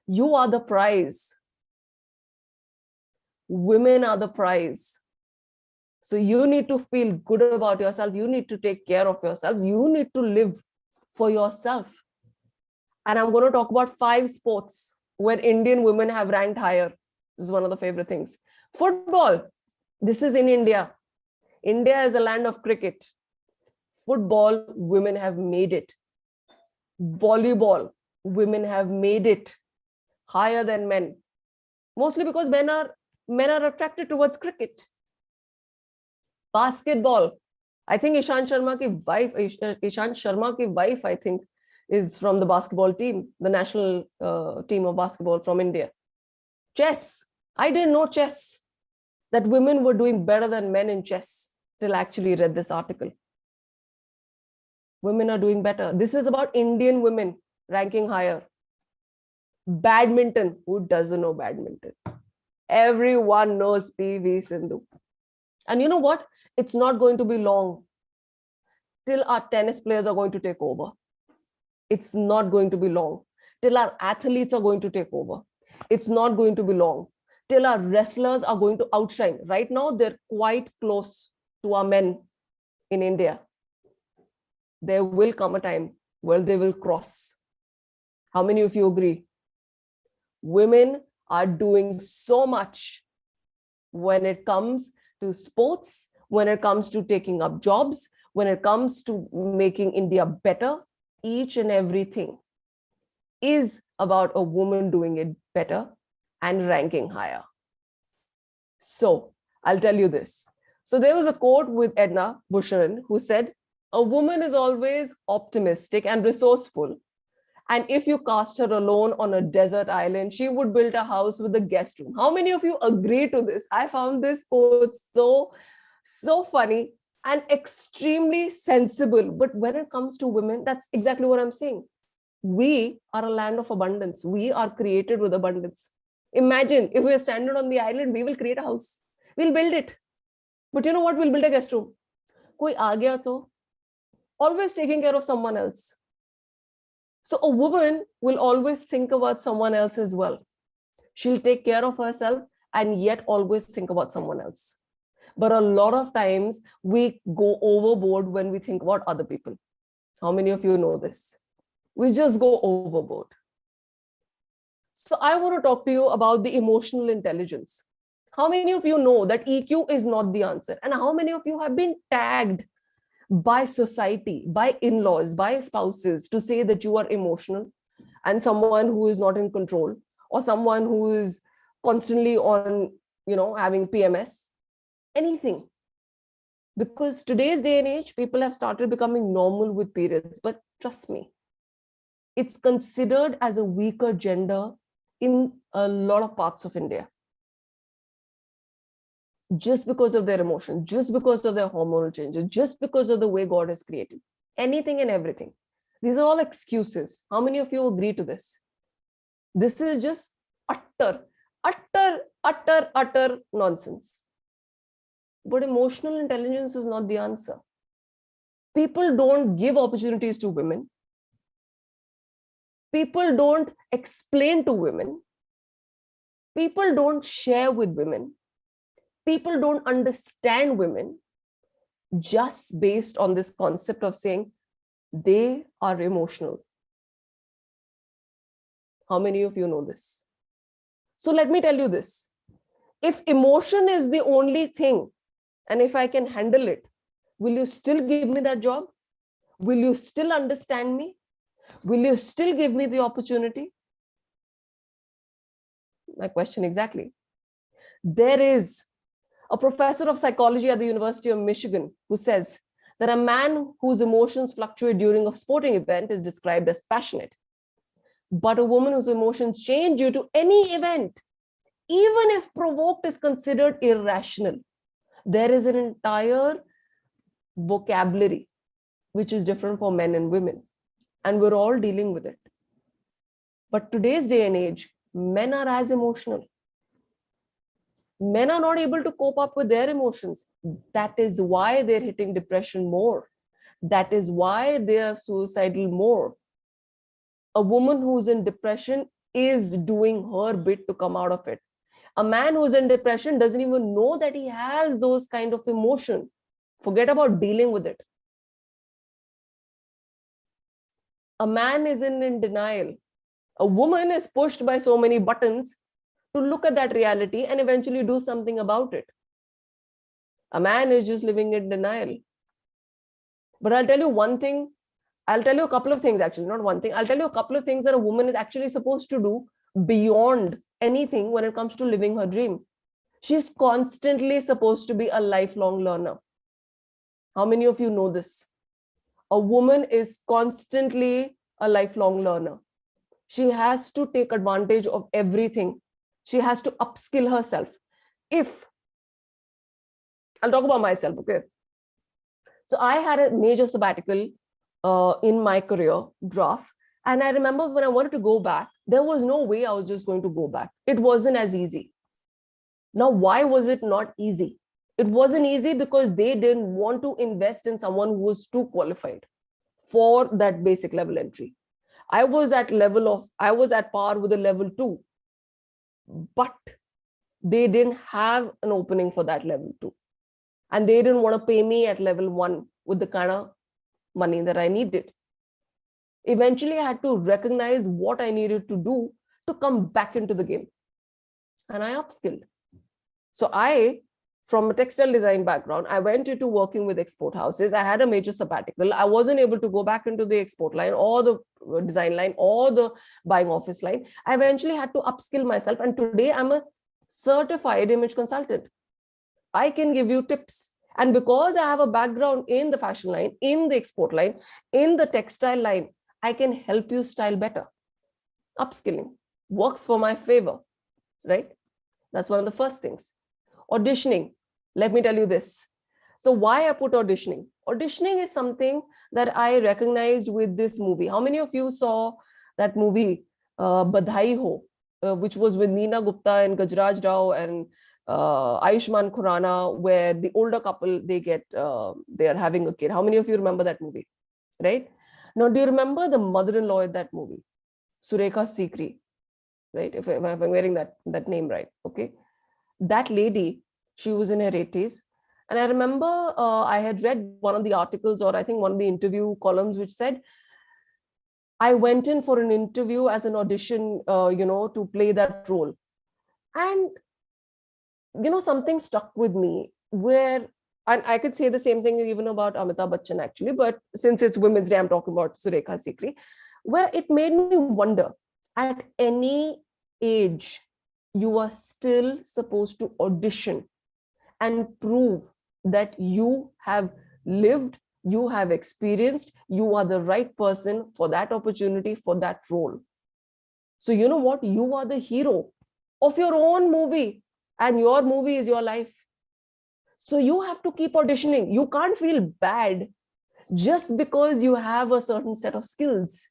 You are the prize. Women are the prize. So you need to feel good about yourself. You need to take care of yourself. You need to live for yourself. And I'm going to talk about 5 sports where Indian women have ranked higher. This is one of the favorite things. Football. This is in India. India is a land of cricket. Football, women have made it. Volleyball, women have made it higher than men. Mostly because men are attracted towards cricket. Basketball. I think Ishant Sharma ki wife, I think, is from the basketball team, the national team of basketball from India. Chess. I didn't know chess, that women were doing better than men in chess till I actually read this article. Women are doing better. This is about Indian women ranking higher. Badminton. Who doesn't know badminton? Everyone knows PV Sindhu. And you know what? It's not going to be long till our tennis players are going to take over. It's not going to be long till our athletes are going to take over. It's not going to be long till our wrestlers are going to outshine. Right now, they're quite close to our men in India. There will come a time where they will cross. How many of you agree? Women are doing so much when it comes to sports, when it comes to taking up jobs, when it comes to making India better. Each and everything is about a woman doing it better and ranking higher. So I'll tell you this. So there was a quote with Edna Busherin who said, "A woman is always optimistic and resourceful. And if you cast her alone on a desert island, she would build a house with a guest room." How many of you agree to this? I found this quote so funny and extremely sensible. But when it comes to women, that's exactly what I'm saying. We are a land of abundance. We are created with abundance. Imagine if we are stranded on the island, we will create a house. We'll build it. But you know what? We'll build a guest room. Koi aa gaya to, always taking care of someone else. So a woman will always think about someone else as well. She'll take care of herself and yet always think about someone else. But a lot of times we go overboard when we think about other people. How many of you know this? We just go overboard. So I want to talk to you about the emotional intelligence. How many of you know that EQ is not the answer? And how many of you have been tagged by society, by in-laws, by spouses to say that you are emotional and someone who is not in control, or someone who is constantly on, having PMS, anything? Because today's day and age, people have started becoming normal with periods. But trust me, it's considered as a weaker gender in a lot of parts of India. Just because of their emotion, just because of their hormonal changes, just because of the way God has created anything and everything. These are all excuses. How many of you agree to this? This is just utter nonsense. But emotional intelligence is not the answer. People don't give opportunities to women. People don't explain to women. People don't share with women. People don't understand women just based on this concept of saying they are emotional. How many of you know this? So let me tell you this. If emotion is the only thing And if I can handle it, will you still give me that job? Will you still understand me? Will you still give me the opportunity? My question exactly. There is a professor of psychology at the University of Michigan who says that a man whose emotions fluctuate during a sporting event is described as passionate. But a woman whose emotions change due to any event, even if provoked, is considered irrational. There is an entire vocabulary which is different for men and women, and we're all dealing with it. But today's day and age, men are as emotional. Men are not able to cope up with their emotions. That is why they're hitting depression more. That is why they are suicidal more. A woman who's in depression is doing her bit to come out of it. A man who's in depression doesn't even know that he has those kind of emotion. Forget about dealing with it. A man is in denial. A woman is pushed by so many buttons to look at that reality and eventually do something about it. A man is just living in denial. But I'll tell you one thing. I'll tell you a couple of things, actually, not one thing. I'll tell you a couple of things that a woman is actually supposed to do beyond anything when it comes to living her dream. She's constantly supposed to be a lifelong learner. How many of you know this? A woman is constantly a lifelong learner. She has to take advantage of everything. She has to upskill herself. If I'll talk about myself, okay? So I had a major sabbatical in my career graph. And I remember when I wanted to go back, there was no way I was just going to go back. It wasn't as easy. Now, why was it not easy? It wasn't easy because they didn't want to invest in someone who was too qualified for that basic level entry. I was at par with a level 2, but they didn't have an opening for that level 2. And they didn't want to pay me at level 1 with the kind of money that I needed. Eventually, I had to recognize what I needed to do to come back into the game. And I upskilled. So from a textile design background, I went into working with export houses. I had a major sabbatical. I wasn't able to go back into the export line or the design line or the buying office line. I eventually had to upskill myself. And today I'm a certified image consultant. I can give you tips. And because I have a background in the fashion line, in the export line, in the textile line, I can help you style better. Upskilling works for my favor, right? That's one of the first things. Auditioning. Let me tell you this. So why I put auditioning? Auditioning is something that I recognized with this movie. How many of you saw that movie, Badhai Ho, which was with Neena Gupta and Gajraj Rao and Ayushmann Khurrana, where the older couple, they are having a kid. How many of you remember that movie? Right? Now, do you remember the mother-in-law in that movie? Surekha Sikri, right? If I'm wearing that name right, okay? That lady, she was in her 80s. And I remember I had read one of the articles, or I think one of the interview columns, which said, I went in for an interview as an audition, to play that role. And, something stuck with me where, and I could say the same thing even about Amitabh Bachchan actually, but since it's Women's Day, I'm talking about Surekha Sikri, where it made me wonder, at any age, you are still supposed to audition and prove that you have lived, you have experienced, you are the right person for that opportunity, for that role. So you know what? You are the hero of your own movie, and your movie is your life. So you have to keep auditioning. You can't feel bad just because you have a certain set of skills.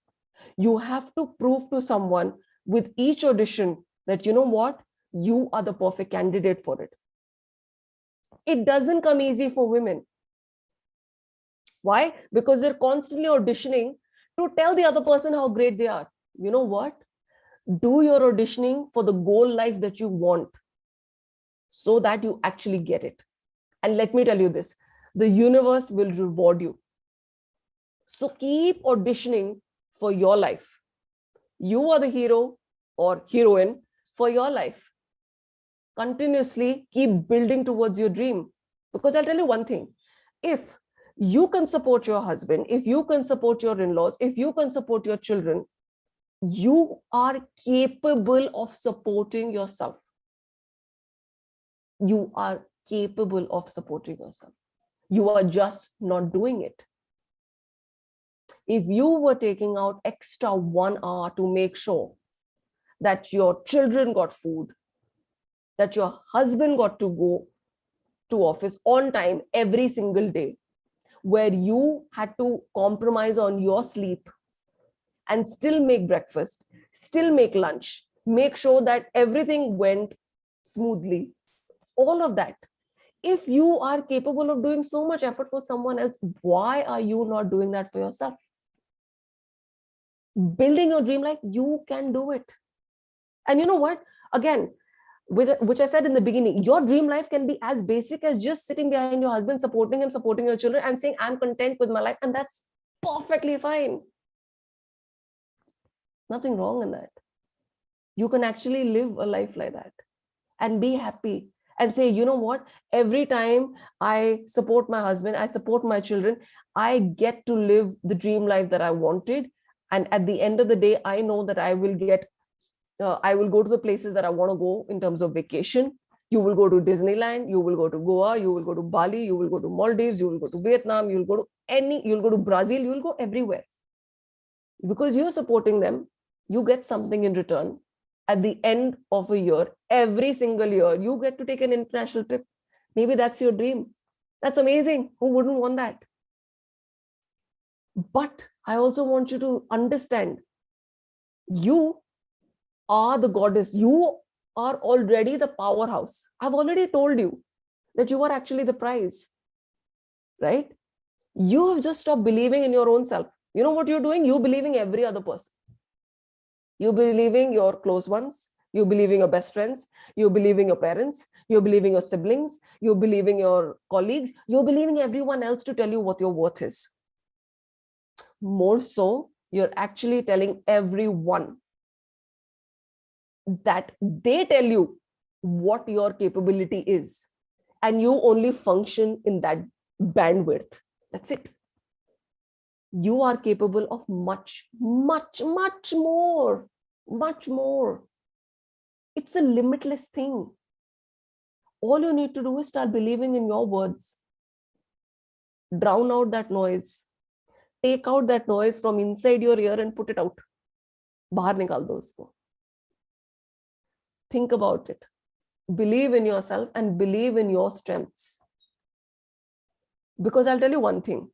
You have to prove to someone with each audition that, you know what, you are the perfect candidate for it. It doesn't come easy for women. Why? Because they're constantly auditioning to tell the other person how great they are. You know what? Do your auditioning for the goal life that you want so that you actually get it. And let me tell you this, the universe will reward you. So keep auditioning for your life. You are the hero or heroine for your life. Continuously keep building towards your dream. Because I'll tell you one thing, if you can support your husband, if you can support your in-laws, if you can support your children, you are capable of supporting yourself. You are capable of supporting yourself. You are just not doing it. If you were taking out extra 1 hour to make sure that your children got food, that your husband got to go to office on time every single day, where you had to compromise on your sleep and still make breakfast, still make lunch, make sure that everything went smoothly, all of that. If you are capable of doing so much effort for someone else, why are you not doing that for yourself? Building your dream life, you can do it. And you know what? Again, which I said in the beginning, your dream life can be as basic as just sitting behind your husband, supporting him, supporting your children, and saying, I'm content with my life. And that's perfectly fine. Nothing wrong in that. You can actually live a life like that and be happy and say, you know what? Every time I support my husband, I support my children, I get to live the dream life that I wanted. And at the end of the day, I know that I will go to the places that I want to go in terms of vacation. You will go to Disneyland, you will go to Goa, you will go to Bali, you will go to Maldives, you will go to Vietnam, you'll go to Brazil, you will go everywhere. Because you're supporting them, you get something in return. At the end of a year, every single year, you get to take an international trip. Maybe that's your dream. That's amazing. Who wouldn't want that? But I also want you to understand, you are the goddess. You are already the powerhouse. I've already told you that you are actually the prize, right? You have just stopped believing in your own self. You know what you're doing? You believing every other person. You believing your close ones. You believing your best friends. You believing your parents. You're believing your siblings. You're believing your colleagues. You're believing everyone else to tell you what your worth is. More so, you're actually telling everyone that they tell you what your capability is, and you only function in that bandwidth. That's it. You are capable of much, much, much more, much more. It's a limitless thing. All you need to do is start believing in your words. Drown out that noise. Take out that noise from inside your ear and put it out. Bahar nikal do usko. Think about it. Believe in yourself and believe in your strengths. Because I'll tell you one thing.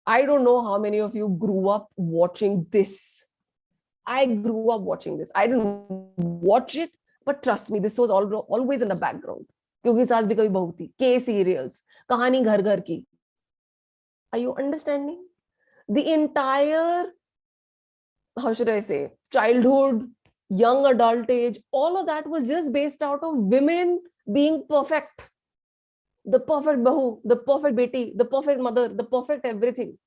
I don't know how many of you grew up watching this. I grew up watching this. I didn't watch it, but trust me, this was always in the background. Kyunki saas bhi kabhi bahu thi. K serials, kahani ghar ghar ki. Are you understanding? The entire, how should I say, childhood, young adult age, all of that was just based out of women being perfect. The perfect bahu, the perfect beti, the perfect mother, the perfect everything.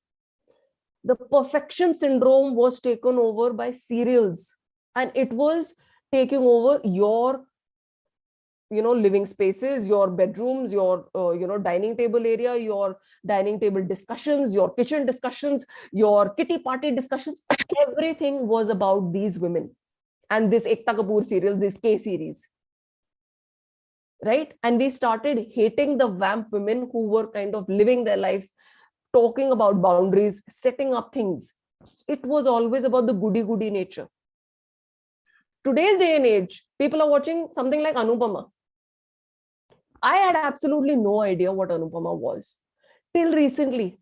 The perfection syndrome was taken over by serials, and it was taking over your, living spaces, your bedrooms, your, dining table area, your dining table discussions, your kitchen discussions, your kitty party discussions. Everything was about these women and this Ekta Kapoor serial, this K series. Right? And we started hating the vamp women who were kind of living their lives, talking about boundaries, setting up things. It was always about the goody-goody nature. Today's day and age, people are watching something like Anupama. I had absolutely no idea what Anupama was till recently.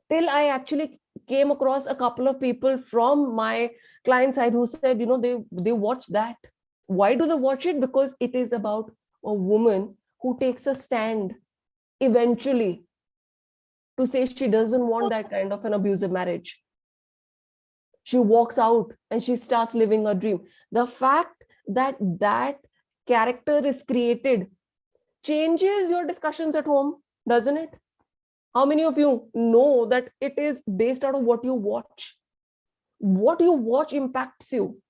Till I actually came across a couple of people from my client side who said, they watch that. Why do they watch it? Because it is about a woman who takes a stand eventually to say she doesn't want that kind of an abusive marriage. She walks out and she starts living her dream. The fact that that character is created changes your discussions at home, doesn't it? How many of you know that it is based out of what you watch? What you watch impacts you.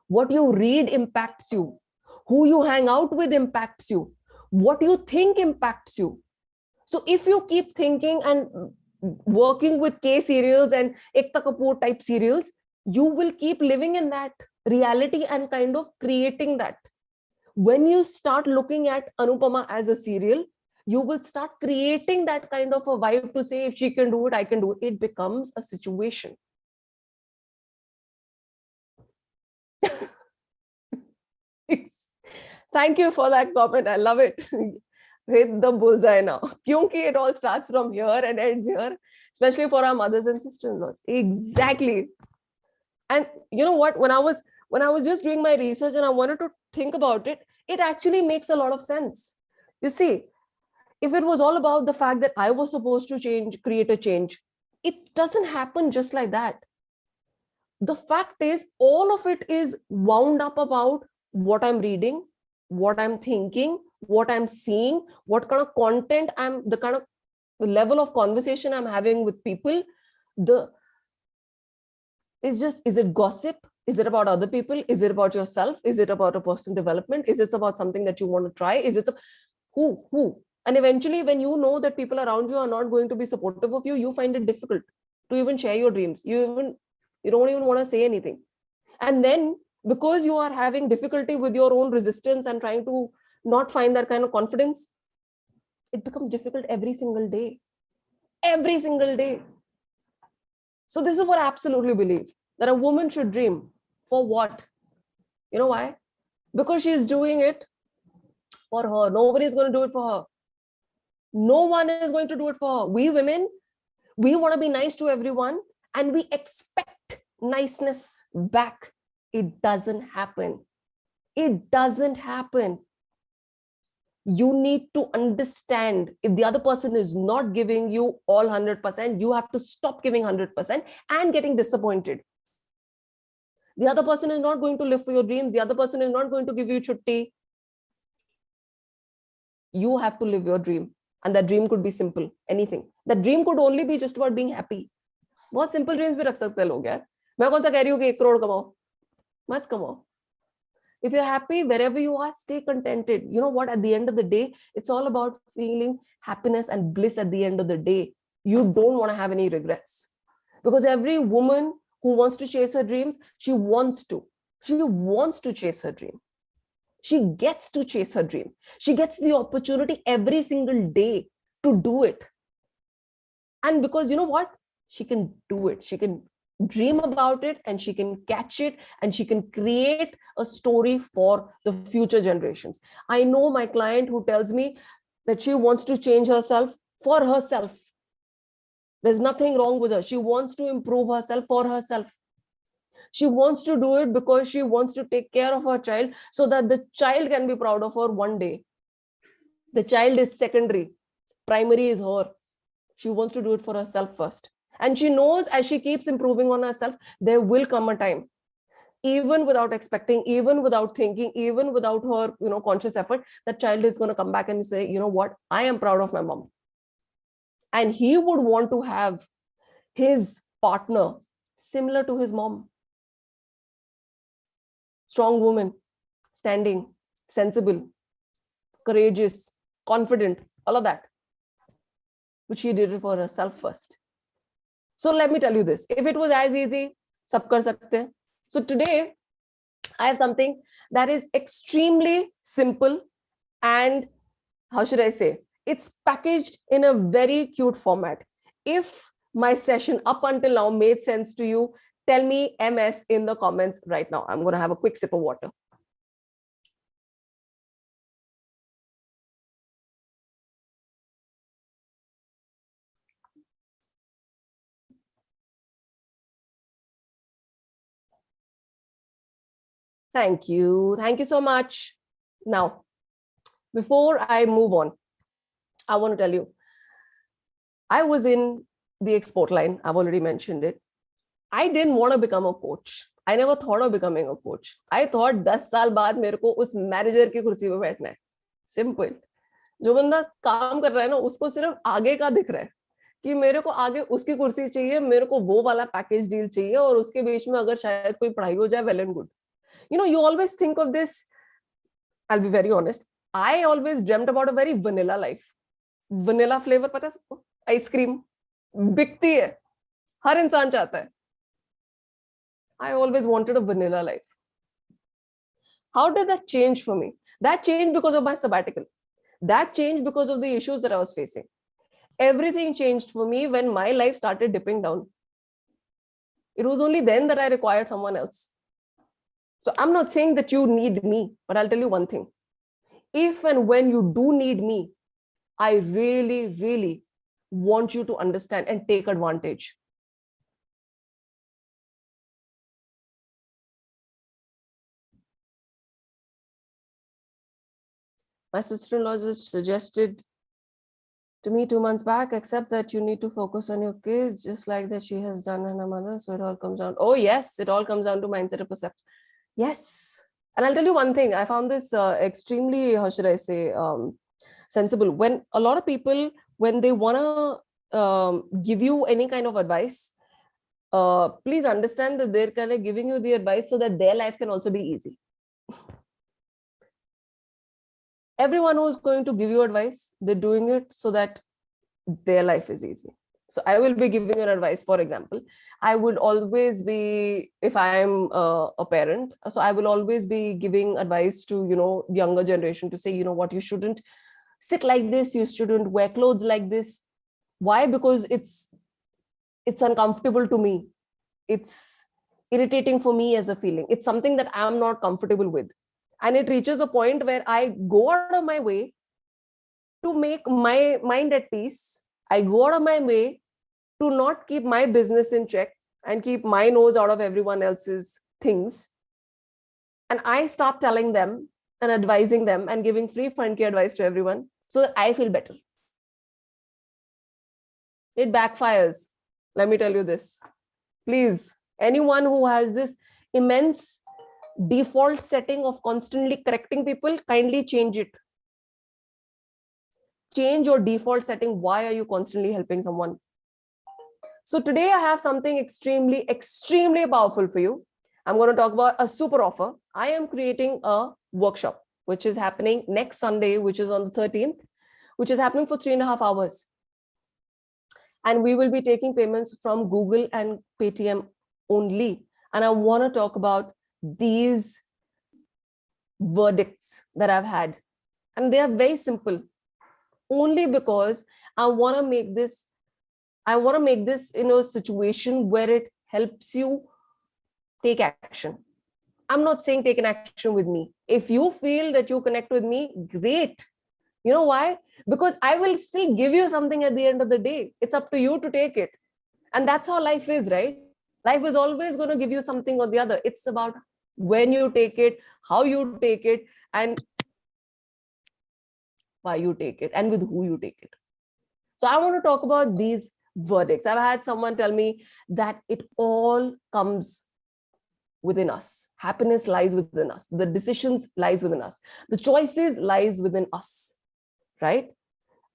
What you read impacts you. Who you hang out with impacts you. What you think impacts you. So if you keep thinking and working with K serials and Ekta Kapoor type serials, you will keep living in that reality and kind of creating that. When you start looking at Anupama as a serial, you will start creating that kind of a vibe to say, if she can do it, I can do it. It becomes a situation. Thank you for that comment. I love it. Hit the bullseye now. Kyunki it all starts from here and ends here, especially for our mothers and sisters-in-laws. Exactly. And you know what? When I was just doing my research and I wanted to think about it, it actually makes a lot of sense. You see, if it was all about the fact that I was supposed to change, create a change, it doesn't happen just like that. The fact is, all of it is wound up about what I'm reading, what I'm thinking, what I'm seeing, what kind of content the kind of level of conversation I'm having with people. Is it gossip? Is it about other people? Is it about yourself? Is it about a personal development? Is it about something that you want to try? Is it who? And eventually, when you know that people around you are not going to be supportive of you, you find it difficult to even share your dreams. You don't even want to say anything. And then because you are having difficulty with your own resistance and trying to not find that kind of confidence, it becomes difficult every single day. Every single day. So this is what I absolutely believe, that a woman should dream. For what? You know why? Because she's doing it for her. Nobody is going to do it for her. No one is going to do it for her. We women, we want to be nice to everyone and we expect niceness back. It doesn't happen. It doesn't happen. You need to understand, if the other person is not giving you all 100%, you have to stop giving 100% and getting disappointed. The other person is not going to live for your dreams. The other person is not going to give you chutti. You have to live your dream. And that dream could be simple, anything. That dream could only be just about being happy. बहुत simple dreams भी रख सकते हैं लोग यार. मैं कौन सा कह रही हूँ कि 1 crore कमाओ. मत कमाओ. If you're happy wherever you are, stay contented. You know what? At the end of the day, it's all about feeling happiness and bliss at the end of the day. You don't want to have any regrets. Because every woman who wants to chase her dreams, she wants to chase her dream. She gets to chase her dream. She gets the opportunity every single day to do it. And because you know what? She can do it. She can dream about it and she can catch it and she can create a story for the future generations. I know my client who tells me that she wants to change herself for herself. There's nothing wrong with her. She wants to improve herself for herself. She wants to do it because she wants to take care of her child so that the child can be proud of her one day. The child is secondary. Primary is her. She wants to do it for herself first. And she knows as she keeps improving on herself, there will come a time, even without expecting, even without thinking, even without her, conscious effort, that child is going to come back and say, you know what, I am proud of my mom. And he would want to have his partner similar to his mom. Strong woman, standing, sensible, courageous, confident, all of that. But she did it for herself first. So let me tell you this. If it was as easy, sab kar sakte hain. So today, I have something that is extremely simple and, how should I say, it's packaged in a very cute format. If my session up until now made sense to you, tell me MS in the comments right now. I'm going to have a quick sip of water. Thank you. Thank you so much. Now, before I move on, I want to tell you, I was in the export line. I've already mentioned it. I didn't want to become a coach. I never thought of becoming a coach. I thought 10 साल बाद मेरे को उस manager की कुर्सी पे बैठना है. Simple. जो बंदा काम कर रहा है ना, उसको सिर्फ आगे का दिख रहा है कि मेरे को आगे उसकी कुर्सी चाहिए, मेरे को वो वाला पैकेज डील चाहिए और उसके बीच में अगर शायद कोई पढ़ाई हो जाए, well and good. You always think of this. I'll be very honest. I always dreamt about a very vanilla life. Vanilla flavor पता है सबको? Ice cream बिकती है, हर इंसान चाहता है. I always wanted a vanilla life. How did that change for me? That changed because of my sabbatical. That changed because of the issues that I was facing. Everything changed for me when my life started dipping down. It was only then that I required someone else. So I'm not saying that you need me, but I'll tell you one thing. If and when you do need me, I really, really want you to understand and take advantage. My sister-in-law just suggested to me 2 months back, except that you need to focus on your kids, just like that she has done and her mother. So it all comes down. Oh yes, it all comes down to mindset and perception. Yes. And I'll tell you one thing. I found this extremely, how should I say, sensible. When a lot of people, when they want to give you any kind of advice, please understand that they're kind of giving you the advice so that their life can also be easy. Everyone who is going to give you advice, they're doing it so that their life is easy. So I will be giving you advice. For example, I would always be, if I'm a parent, so I will always be giving advice to, younger generation to say, what, you shouldn't sit like this, you shouldn't wear clothes like this. Why? Because it's uncomfortable to me. It's irritating for me as a feeling. It's something that I'm not comfortable with. And it reaches a point where I go out of my way to make my mind at peace. I go out of my way to not keep my business in check and keep my nose out of everyone else's things. And I start telling them and advising them and giving free funky advice to everyone so that I feel better. It backfires. Let me tell you this. Please, anyone who has this immense default setting of constantly correcting people, kindly change it. Change your default setting. Why are you constantly helping someone? So today I have something extremely, extremely powerful for you. I'm going to talk about a super offer. I am creating a workshop, which is happening next Sunday, which is on the 13th, which is happening for 3.5 hours. And we will be taking payments from Google and Paytm only. And I want to talk about these verdicts that I've had. And they are very simple, only because I want to make this in a situation where it helps you take action. I'm not saying take an action with me. If you feel that you connect with me, great. You know why? Because I will still give you something at the end of the day. It's up to you to take it. And that's how life is, right? Life is always going to give you something or the other. It's about when you take it, how you take it, and why you take it, and with who you take it. So I want to talk about these verdicts. I've had someone tell me that it all comes within us. Happiness lies within us. The decisions lies within us. The choices lies within us, right?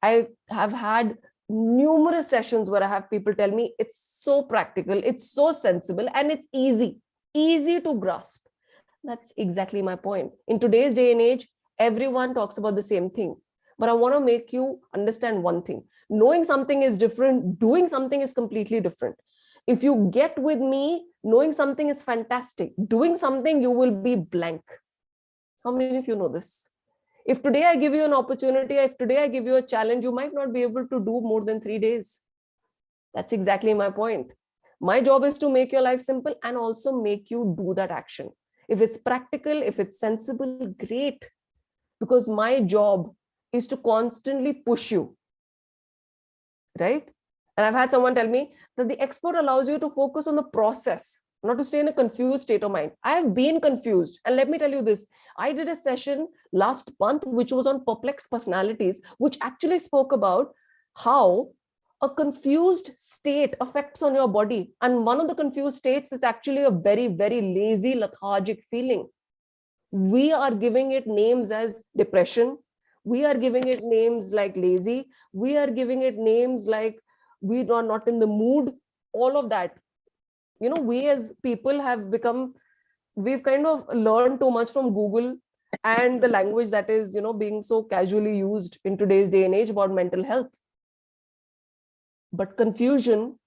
I have had numerous sessions where I have people tell me it's so practical, it's so sensible, and it's easy to grasp. That's exactly my point. In today's day and age, everyone talks about the same thing. But I want to make you understand one thing. Knowing something is different. Doing something is completely different. If you get with me, knowing something is fantastic. Doing something, you will be blank. How many of you know this? If today I give you an opportunity, if today I give you a challenge, you might not be able to do more than 3 days. That's exactly my point. My job is to make your life simple and also make you do that action. If it's practical, if it's sensible, great. Because my job is to constantly push you, right? And I've had someone tell me that the expert allows you to focus on the process, not to stay in a confused state of mind. I have been confused. And let me tell you this, I did a session last month, which was on perplexed personalities, which actually spoke about how a confused state affects on your body. And one of the confused states is actually a very, very lazy, lethargic feeling. We are giving it names as depression. We are giving it names like lazy. We are giving it names like we are not in the mood, all of that. We as people have become, we've kind of learned too much from Google and the language that is, being so casually used in today's day and age about mental health. But confusion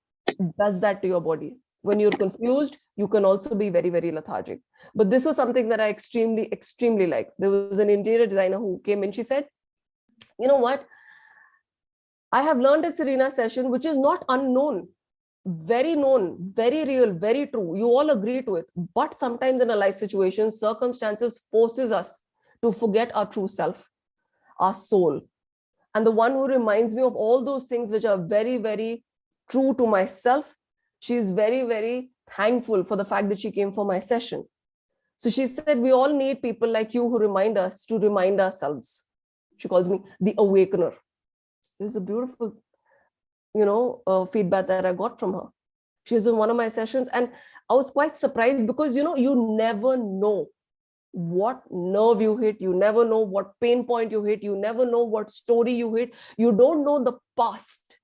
does that to your body. When you're confused, you can also be very, very lethargic. But this was something that I extremely, extremely liked. There was an interior designer who came in. She said, you know what? I have learned at Sareena session, which is not unknown, very known, very real, very true. You all agree to it. But sometimes in a life situation, circumstances forces us to forget our true self, our soul. And the one who reminds me of all those things which are very, very true to myself, she is very, very thankful for the fact that she came for my session. So she said, we all need people like you who remind us to remind ourselves. She calls me the awakener. This is a beautiful, feedback that I got from her. She was in one of my sessions, and I was quite surprised because, you never know what nerve you hit. You never know what pain point you hit. You never know what story you hit. You don't know the past.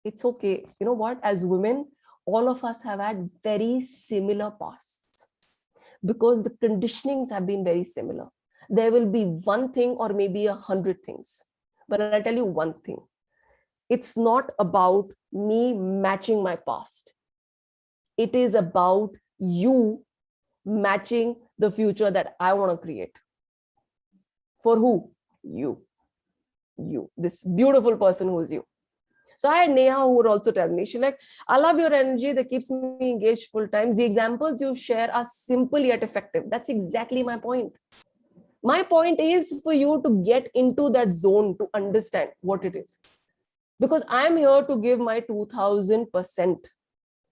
It's okay. You know what? As women, all of us have had very similar pasts because the conditionings have been very similar. There will be one thing or maybe 100 things. But I'll tell you one thing. It's not about me matching my past. It is about you matching the future that I want to create. For who? You. You. This beautiful person who is you. So I had Neha who would also tell me, she's like, I love your energy that keeps me engaged full time. The examples you share are simple yet effective. That's exactly my point. My point is for you to get into that zone to understand what it is. Because I'm here to give my 2000%.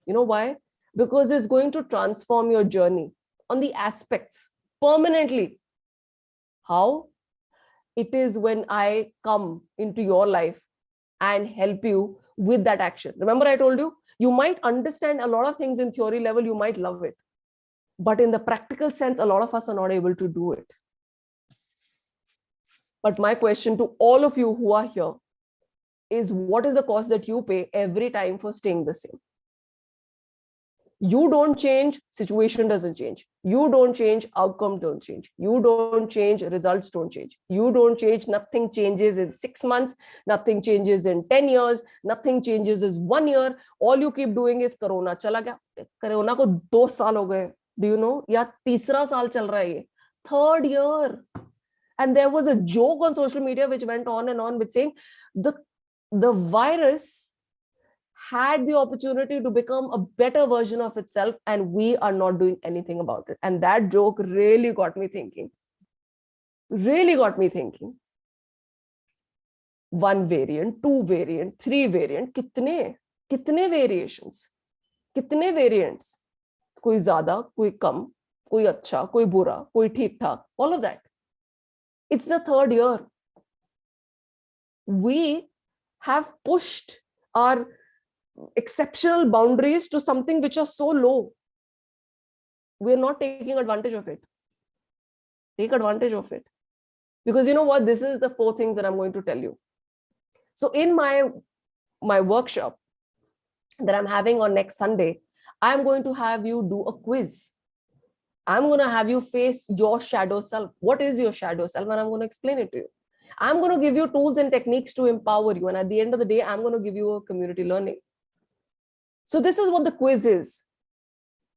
You know why? Because it's going to transform your journey on the aspects permanently. How? It is when I come into your life and help you with that action. Remember I told you, you might understand a lot of things in theory level, you might love it. But in the practical sense, a lot of us are not able to do it. But my question to all of you who are here is, what is the cost that you pay every time for staying the same? You don't change, situation doesn't change. You don't change, outcome don't change. You don't change, results don't change. You don't change, nothing changes in 6 months, nothing changes in 10 years, nothing changes in 1 year. All you keep doing is Corona. Chala gaya? Corona ko 2 saal ho gaye. Do you know? Ya तीसरा साल चल रहा है ये. 3rd year. And there was a joke on social media which went on and on with saying the virus had the opportunity to become a better version of itself, and we are not doing anything about it. And that joke really got me thinking. Really got me thinking. 1 variant, 2 variant, 3 variant, kitne variations, kitne variants, koi zyada, koi kam, koi acha, koi bura, koi theek thaak, all of that. It's the 3rd year. We have pushed our exceptional boundaries to something which are so low. We're not taking advantage of it. Take advantage of it. Because you know what? This is the 4 things that I'm going to tell you. So in my workshop that I'm having on next Sunday, I'm going to have you do a quiz. I'm going to have you face your shadow self. What is your shadow self? And I'm going to explain it to you. I'm going to give you tools and techniques to empower you. And at the end of the day, I'm going to give you a community learning. So this is what the quiz is.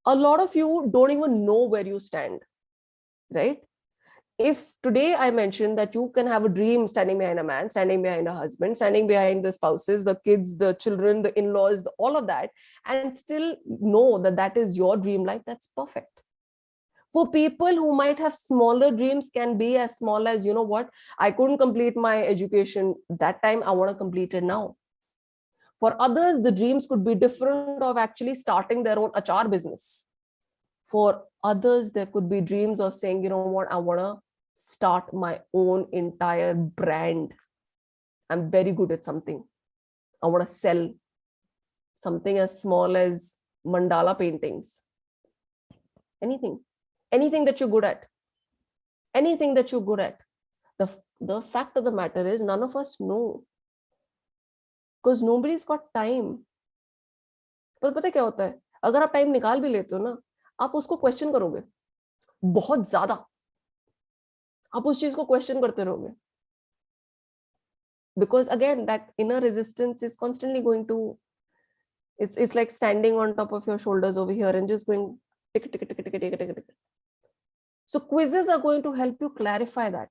A lot of you don't even know where you stand, right? If today I mentioned that you can have a dream standing behind a man, standing behind a husband, standing behind the spouses, the kids, the children, the in-laws, all of that, and still know that that is your dream life, that's perfect. For people who might have smaller dreams, can be as small as, you know what, I couldn't complete my education that time, I want to complete it now. For others, the dreams could be different, of actually starting their own achar business. For others, there could be dreams of saying, you know what, I want to start my own entire brand. I'm very good at something. I want to sell something as small as mandala paintings. Anything that you're good at. Anything that you're good at. The fact of the matter is, none of us know. Because nobody's got time. पर पता क्या होता है, अगर आप time निकाल भी लेते हो ना, आप उसको क्वेश्चन करोगे बहुत ज्यादा. आप उस चीज को क्वेश्चन करते रहोगे, because again that inner resistance is constantly going to, it's like standing on top of your shoulders over here and just going tick tick tick tick tick tick tick tick. So quizzes are going to help you clarify that.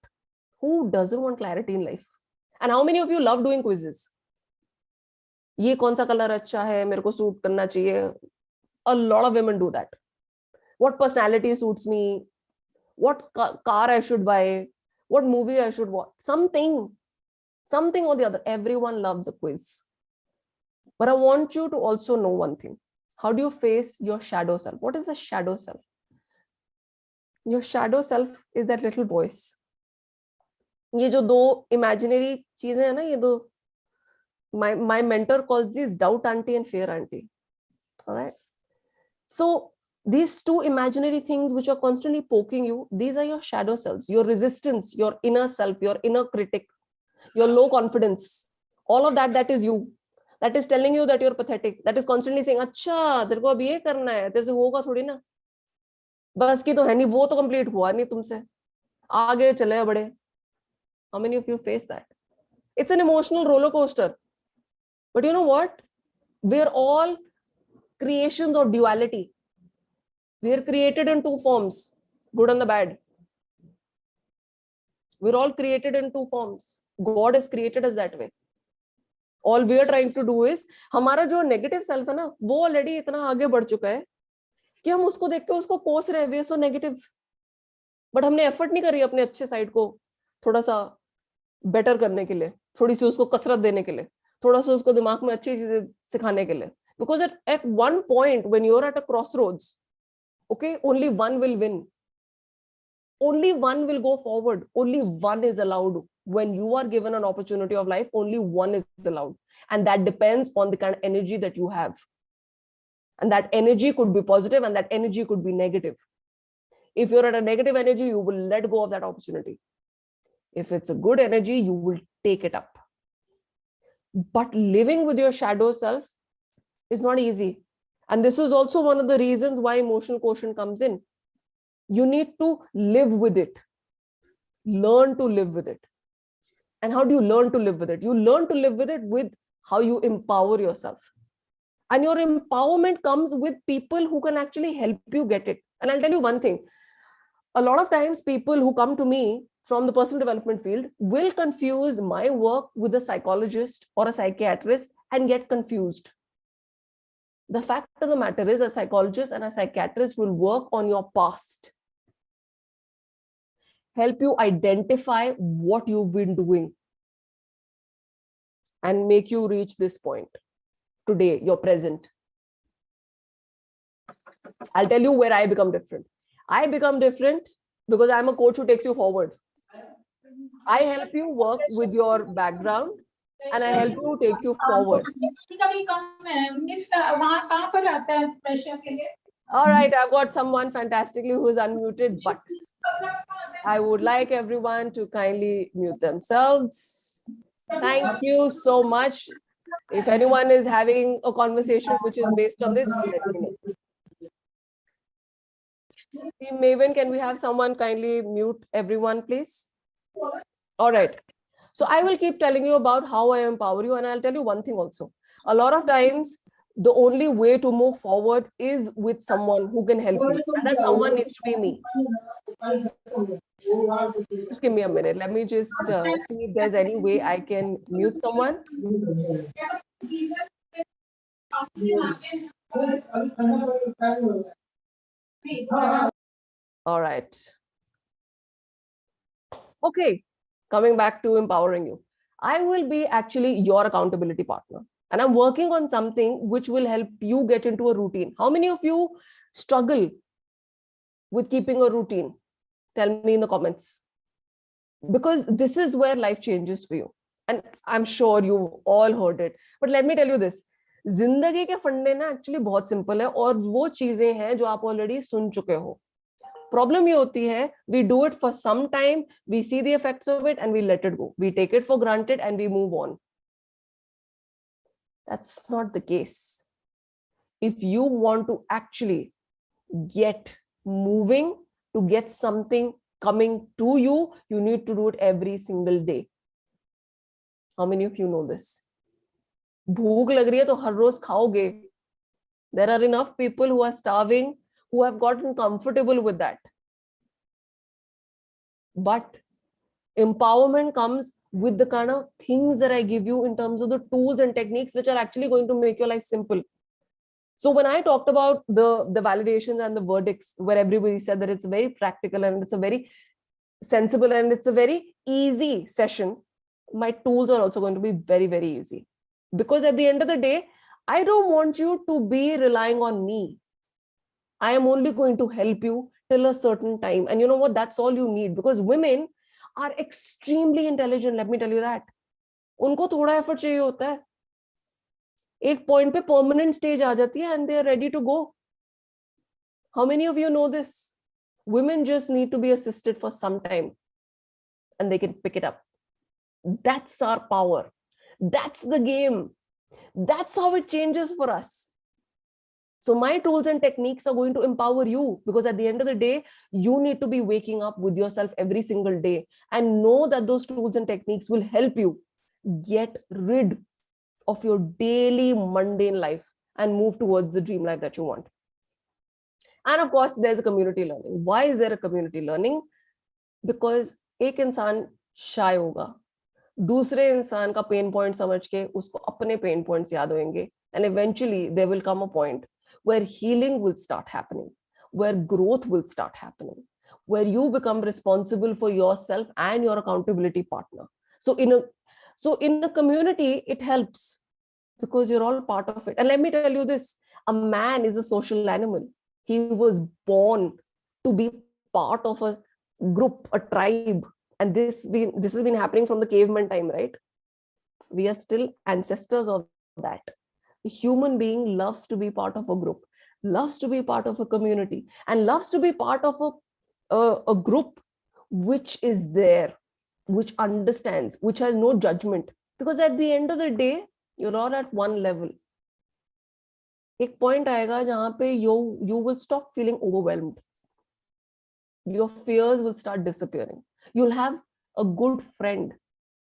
Who doesn't want clarity in life? And how many of you love doing quizzes? ये कौन सा colour अच्छा है, मेरे को suit करना चाहिए. A lot of women do that. What personality suits me? What car I should buy? What movie I should watch? Something or the other. Everyone loves a quiz. But I want you to also know one thing. How do you face your shadow self? What is the shadow self? Your shadow self is that little voice. ये जो दो imaginary चीजें हैं ना, ये दो, my mentor calls these doubt auntie and fear auntie. All right. So these two imaginary things which are constantly poking you, these are your shadow selves, your resistance, your inner self, your inner critic, your low confidence, all of that is you. That is telling you that you're pathetic. That is constantly saying, अच्छा तेरे को अब ये करना है, तेरे से होगा थोड़ी ना, बस की तो है नहीं, वो तो कंप्लीट हुआ नहीं तुमसे, आगे चले बड़े. How many of you face that? It's an emotional roller coaster. But you know what? We're all creations of duality. We are created in two forms, good and the bad. We're all created in two forms. God has created us that way. All we are trying to do is, हमारा जो negative self है ना, वो already इतना आगे बढ़ चुका है कि हम उसको देख के उसको कोस रहे हैं, we are so negative. But हमने effort नहीं करी अपने अच्छे side को थोड़ा सा better करने के लिए, थोड़ी सी उसको कसरत देने के लिए, थोड़ा सा उसको दिमाग में अच्छी चीजें सिखाने के लिए. Because at one point when you're at a crossroads, okay, only one will win. Only one will go forward. Only one is allowed. When you are given an opportunity of life, only one is allowed. And that depends on the kind of energy that you have. And that energy could be positive and that energy could be negative. If you're at a negative energy, you will let go of that opportunity. If it's a good energy, you will take it up. But living with your shadow self is not easy. And this is also one of the reasons why emotional quotient comes in. You need to live with it. Learn to live with it. And how do you learn to live with it? You learn to live with it with how you empower yourself. And your empowerment comes with people who can actually help you get it. And I'll tell you one thing. A lot of times people who come to me from the personal development field will confuse my work with a psychologist or a psychiatrist and get confused. The fact of the matter is, a psychologist and a psychiatrist will work on your past, help you identify what you've been doing, and make you reach this point today, your present. I'll tell you where I become different. I become different because I'm a coach who takes you forward. I help you work with your background and I help you take you forward. All right, I've got someone fantastically who is unmuted, but I would like everyone to kindly mute themselves. Thank you so much. If anyone is having a conversation which is based on this, let me know. Team Maven, can we have someone kindly mute everyone, please? All right. So I will keep telling you about how I empower you. And I'll tell you one thing also. A lot of times, the only way to move forward is with someone who can help you. And that someone needs to be me. Just give me a minute. Let me just see if there's any way I can mute someone. All right. Okay. Coming back to empowering you. I will be actually your accountability partner. And I'm working on something which will help you get into a routine. How many of you struggle with keeping a routine? Tell me in the comments. Because this is where life changes for you. And I'm sure you all heard it. But let me tell you this. जिंदगी के फंडे ना actually बहुत simple है और वो चीजें हैं जो आप ऑलरेडी सुन चुके हो. प्रॉब्लम ये होती है, we do it for some time, we see the effects of it and we let it go. We take it for granted and we move on. That's not the case. If you want to actually get moving, to get something coming to you, you need to do it every single day. How many of you know this? भूख लग रही है तो हर रोज खाओगे. There are enough people who are starving, who have gotten comfortable with that. But empowerment comes with the kind of things that I give you in terms of the tools and techniques which are actually going to make your life simple. So when I talked about the validations and the verdicts, where everybody said that it's very practical and it's a very sensible and it's a very easy session, my tools are also going to be very, very easy. Because at the end of the day, I don't want you to be relying on me. I am only going to help you till a certain time. And you know what? That's all you need, because women are extremely intelligent. Let me tell you that. उनको थोड़ा effort चाहिए होता है. एक point पे permanent stage आ जाती है and they are ready to go. How many of you know this? Women just need to be assisted for some time and they can pick it up. That's our power. That's the game. That's how it changes for us. So my tools and techniques are going to empower you, because at the end of the day, you need to be waking up with yourself every single day and know that those tools and techniques will help you get rid of your daily mundane life and move towards the dream life that you want. And of course, there's a community learning. Why is there a community learning? Because एक इंसान shy होगा, दूसरे इंसान का pain point समझ के उसको अपने pain points याद होंगे, and eventually there will come a point where healing will start happening, where growth will start happening, where you become responsible for yourself and your accountability partner. So in a community, it helps because you're all part of it. And let me tell you this, a man is a social animal. He was born to be part of a group, a tribe. And this has been happening from the caveman time, right? We are still ancestors of that. A human being loves to be part of a group, loves to be part of a community, and loves to be part of a group which is there, which understands, which has no judgment. Because at the end of the day, you're all at one level. एक point आएगा जहाँ पे you will stop feeling overwhelmed. Your fears will start disappearing. You'll have a good friend.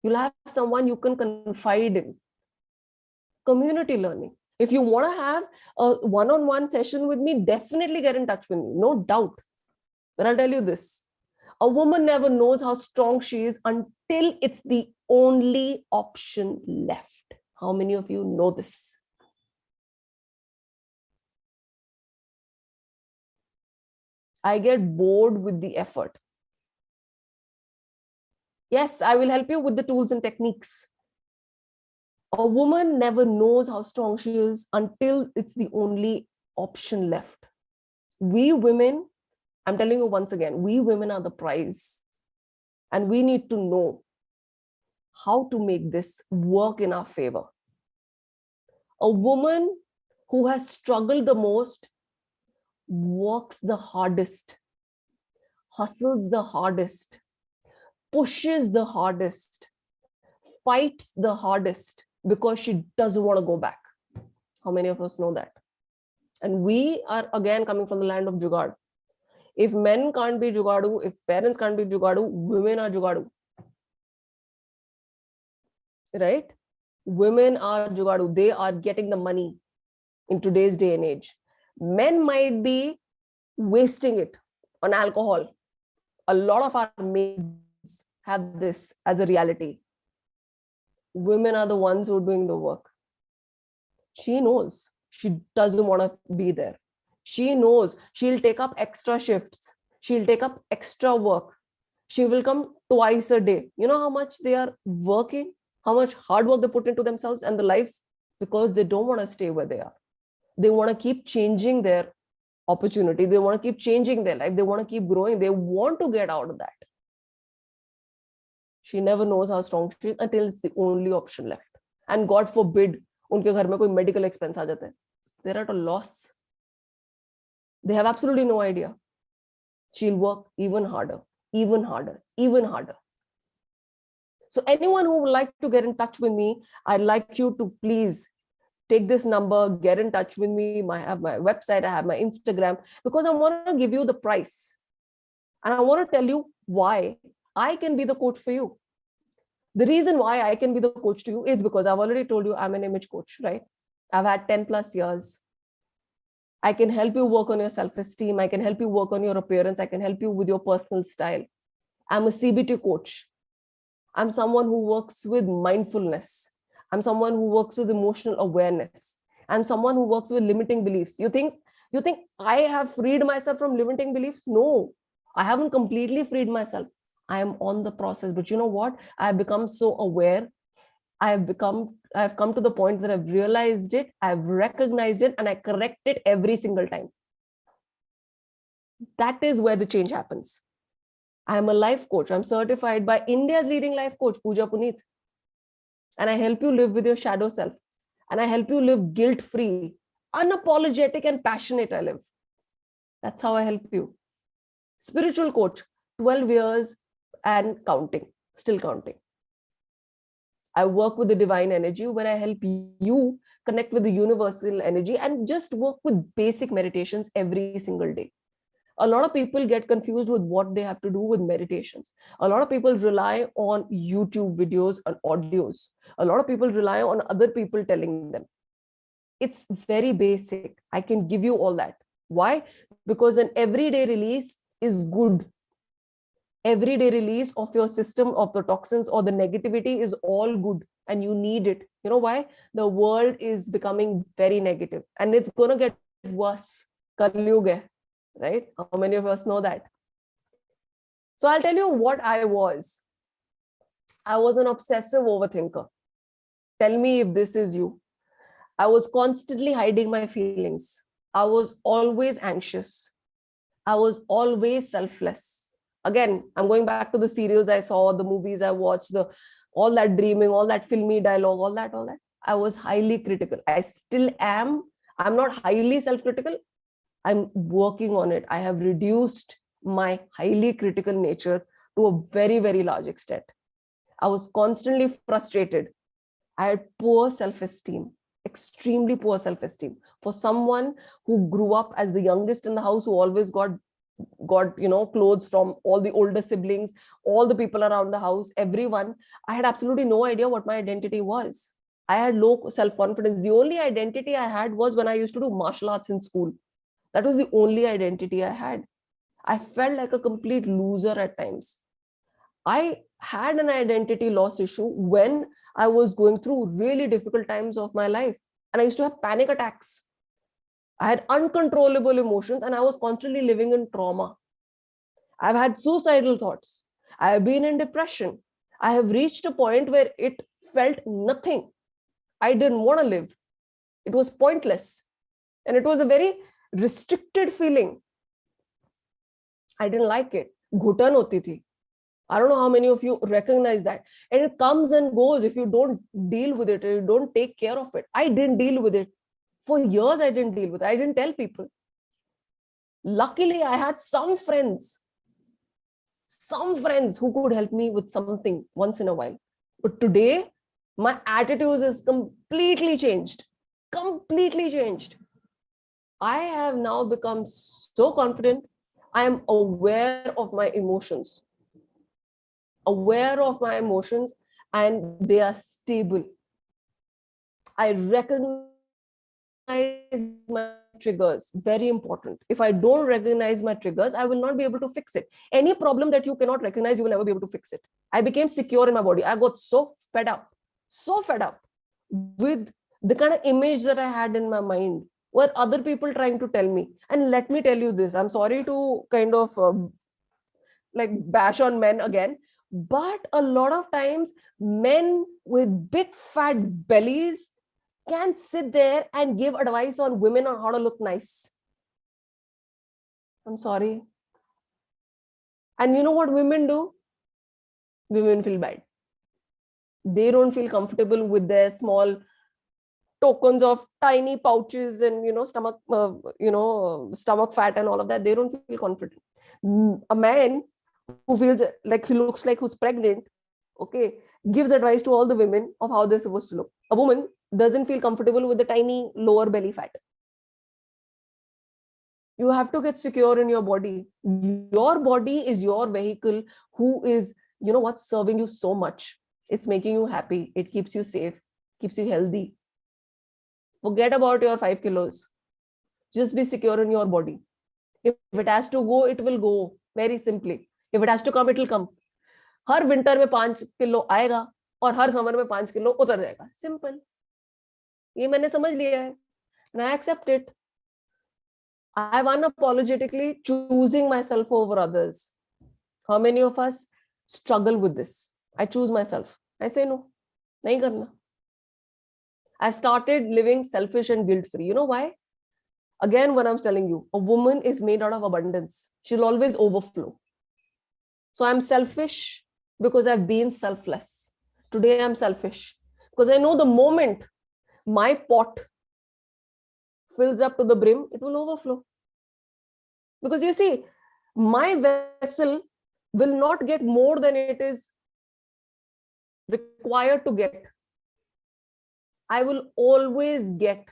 You'll have someone you can confide in. Community learning. If you want to have a one-on-one session with me, definitely get in touch with me, no doubt. But I'll tell you this, a woman never knows how strong she is until it's the only option left. How many of you know this? I get bored with the effort. Yes, I will help you with the tools and techniques. A woman never knows how strong she is until it's the only option left. We women, I'm telling you once again, we women are the prize. And we need to know how to make this work in our favor. A woman who has struggled the most works the hardest, hustles the hardest, pushes the hardest, fights the hardest, because she doesn't want to go back. How many of us know that? And we are again coming from the land of Jugad. If men can't be Jugadu, if parents can't be Jugadu, women are Jugadu. Right? Women are Jugadu. They are getting the money in today's day and age. Men might be wasting it on alcohol. A lot of our maids have this as a reality. Women are the ones who are doing the work. She knows she doesn't want to be there. She knows she'll take up extra shifts. She'll take up extra work. She will come twice a day. You know how much they are working, how much hard work they put into themselves and their lives, because they don't want to stay where they are. They want to keep changing their opportunity. They want to keep changing their life. They want to keep growing. They want to get out of that. She never knows how strong she is until it's the only option left. And God forbid, उनके घर में कोई medical expense आ जाते हैं. They're at a loss. They have absolutely no idea. She'll work even harder, even harder, even harder. So anyone who would like to get in touch with me, I'd like you to please take this number, get in touch with me. I have my website, I have my Instagram, because I want to give you the price. And I want to tell you why I can be the coach for you. The reason why I can be the coach to you is because I've already told you I'm an image coach, right? I've had 10 plus years. I can help you work on your self-esteem. I can help you work on your appearance. I can help you with your personal style. I'm a CBT coach. I'm someone who works with mindfulness. I'm someone who works with emotional awareness. I'm someone who works with limiting beliefs. You think I have freed myself from limiting beliefs? No, I haven't completely freed myself. I am on the process. But you know what? I've become so aware. I've come to the point that I've realized it, I've recognized it, and I correct it every single time. That is where the change happens. I'm a life coach. I'm certified by India's leading life coach, Pooja Puneet. And I help you live with your shadow self. And I help you live guilt-free, unapologetic and passionate I live. That's how I help you. Spiritual coach, 12 years and counting, still counting. I work with the divine energy where I help you connect with the universal energy and just work with basic meditations every single day. A lot of people get confused with what they have to do with meditations. A lot of people rely on YouTube videos and audios. A lot of people rely on other people telling them. It's very basic. I can give you all that. Why? Because an everyday release is good. Everyday release of your system of the toxins or the negativity is all good, and you need it. You know why? The world is becoming very negative and it's going to get worse. Kali Yuga, right? How many of us know that? So I'll tell you what I was. I was an obsessive overthinker. Tell me if this is you. I was constantly hiding my feelings. I was always anxious. I was always selfless. Again, I'm going back to the serials I saw, the movies I watched, all that dreaming, all that filmy dialogue, all that. I was highly critical. I still am. I'm not highly self-critical. I'm working on it. I have reduced my highly critical nature to a very, very large extent. I was constantly frustrated. I had poor self-esteem, extremely poor self-esteem. For someone who grew up as the youngest in the house, who always got clothes from all the older siblings, all the people around the house, everyone, I had absolutely no idea what my identity was. I had low self-confidence. The only identity I had was when I used to do martial arts in school. That was the only identity I had. I felt like a complete loser at times. I had an identity loss issue when I was going through really difficult times of my life. And I used to have panic attacks. I had uncontrollable emotions and I was constantly living in trauma. I've had suicidal thoughts. I have been in depression. I have reached a point where it felt nothing. I didn't want to live. It was pointless. And it was a very restricted feeling. I didn't like it. Ghutan hoti thi. I don't know how many of you recognize that. And it comes and goes if you don't deal with it, if you don't take care of it. I didn't deal with it. For years, I didn't deal with it. I didn't tell people. Luckily, I had some friends who could help me with something once in a while. But today, my attitude is completely changed. Completely changed. I have now become so confident. I am aware of my emotions. Aware of my emotions, and they are stable. I recognize my triggers. Very important. If I don't recognize my triggers, I will not be able to fix it. Any problem that you cannot recognize, you will never be able to fix it. I became secure in my body. I got so fed up with the kind of image that I had in my mind, what other people trying to tell me. And let me tell you this, I'm sorry to kind of bash on men again, but a lot of times men with big fat bellies can sit there and give advice on women on how to look nice. I'm sorry. And you know what women do? Women feel bad. They don't feel comfortable with their small tokens of tiny pouches and stomach fat and all of that. They don't feel confident. A man who feels like he looks like who's pregnant, okay, gives advice to all the women of how they're supposed to look. A woman doesn't feel comfortable with the tiny lower belly fat. You have to get secure in your body. Your body is your vehicle who is, what's serving you so much. It's making you happy. It keeps you safe, keeps you healthy. Forget about your 5 kilos. Just be secure in your body. If it has to go, it will go. Very simply. If it has to come, it will come. Her winter में 5 kilo आएगा और हर summer में 5 kilo उतर जाएगा. Simple. ये मैंने समझ लिया है. And I accept it. I'm unapologetically choosing myself over others. How many of us struggle with this? I choose myself. I say no. Nahi karna. I started living selfish and guilt-free. You know why? Again, what I'm telling you, a woman is made out of abundance. She'll always overflow. So I'm selfish because I've been selfless. Today I'm selfish because I know the moment my pot fills up to the brim, it will overflow. Because you see, my vessel will not get more than it is required to get. I will always get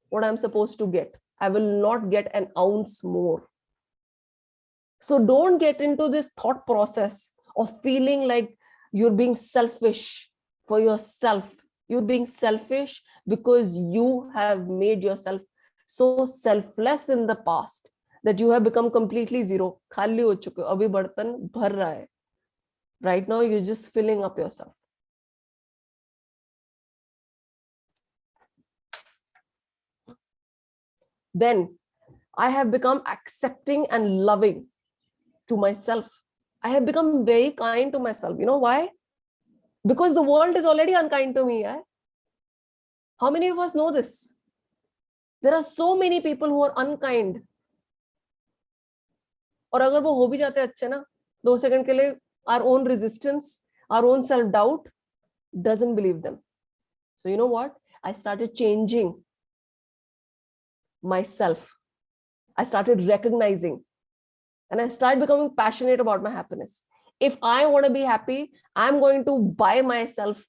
what I'm supposed to get. I will not get an ounce more. So don't get into this thought process of feeling like you're being selfish for yourself. You're being selfish because you have made yourself so selfless in the past that you have become completely zero. खाली हो चुके हो, अभी बर्तन भर रहा है. Right now, you're just filling up yourself. Then I have become accepting and loving to myself. I have become very kind to myself. You know why? Because the world is already unkind to me. How many of us know this? There are so many people who are unkind. और अगर वो हो भी जाते अच्छे ना, 2 second के लिए our own resistance, our own self-doubt doesn't believe them. So you know what? I started changing myself. I started recognizing and I started becoming passionate about my happiness. If I want to be happy, I'm going to buy myself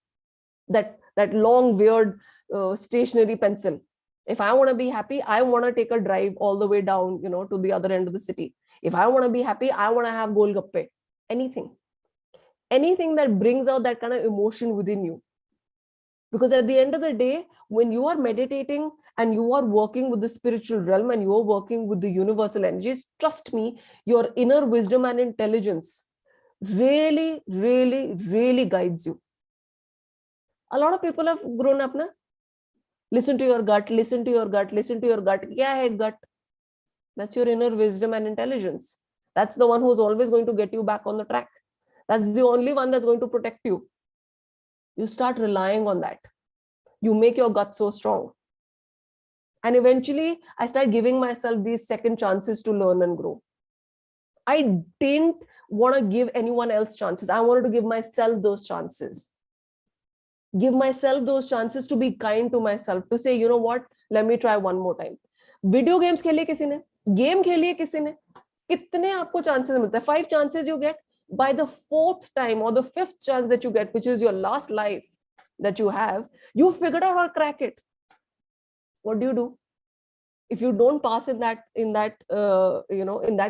that long, weird stationary pencil. If I want to be happy, I want to take a drive all the way down, to the other end of the city. If I want to be happy, I want to have golgappe. Anything that brings out that kind of emotion within you. Because at the end of the day, when you are meditating and you are working with the spiritual realm and you are working with the universal energies, trust me, your inner wisdom and intelligence really, really, really guides you. A lot of people have grown up, na? Listen to your gut, listen to your gut, listen to your gut. Kya hai gut? That's your inner wisdom and intelligence. That's the one who's always going to get you back on the track. That's the only one that's going to protect you. You start relying on that. You make your gut so strong. And eventually, I started giving myself these second chances to learn and grow. I didn't want to give anyone else chances. I wanted to give myself those chances. Give myself those chances to be kind to myself, to say, you know what, let me try one more time. Video games खेलिए किसी ने, game खेलिए किसी ने, कितने आपको chances मिलते हैं? 5 chances you get. By the 4th time or the 5th chance that you get, which is your last life that you have, you figured out how to crack it. What do? If you don't pass in that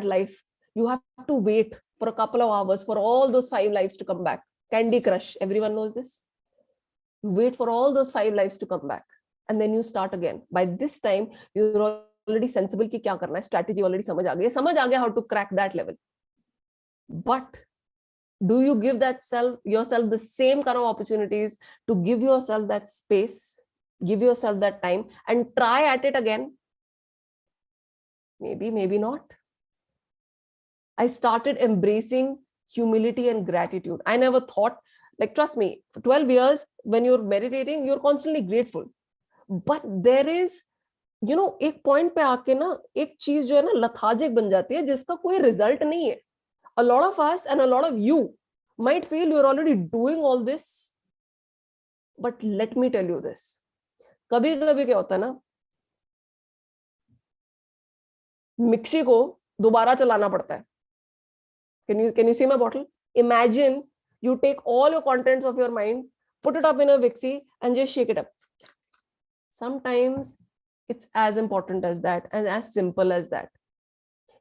life, you have to wait for a couple of hours for all those 5 lives to come back. Candy Crush, everyone knows this. You wait for all those 5 lives to come back, and then you start again. By this time, you're already sensible कि क्या करना है, strategy already समझ आ गया how to crack that level. But do you give yourself the same kind of opportunities to give yourself that space, give yourself that time, and try at it again? Maybe, maybe not. I started embracing humility and gratitude. I never thought, like, trust me, for 12 years, when you're meditating, you're constantly grateful. But there is, एक point पे आके ना, एक चीज जो है ना lethargic बन जाती है, जिसका कोई result नहीं है. A lot of us and a lot of you might feel you're already doing all this. But let me tell you this. कभी कभी क्या होता है ना, मिक्सी को दोबारा चलाना पड़ता है. Can you see my bottle? Imagine you take all your contents of your mind, put it up in a mixie and just shake it up. Sometimes it's as important as that and as simple as that.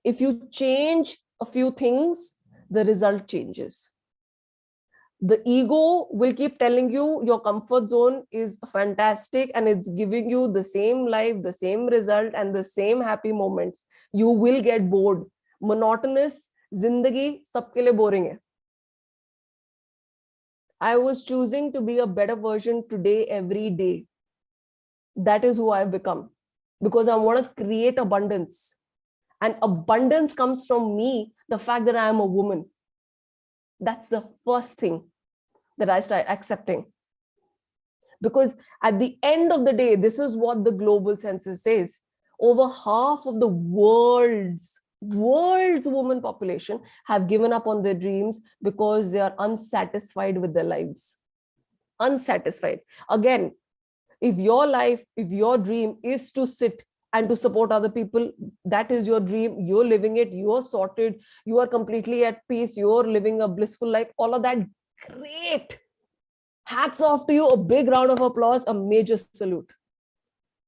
If you change a few things, the result changes. The ego will keep telling you your comfort zone is fantastic and it's giving you the same life, the same result, and the same happy moments. You will get bored. Monotonous zindagi sabke liye boring hai. I was choosing to be a better version today, every day. That is who I've become, because I want to create abundance. And abundance comes from me, the fact that I am a woman. That's the first thing that I start accepting. Because at the end of the day, this is what the global census says. Over half of the world's woman population have given up on their dreams because they are unsatisfied with their lives. Unsatisfied. Again, if your life, if your dream is to sit and to support other people, that is your dream, you're living it, you're sorted, you are completely at peace, you're living a blissful life, all of that, great. Hats off to you, a big round of applause, a major salute.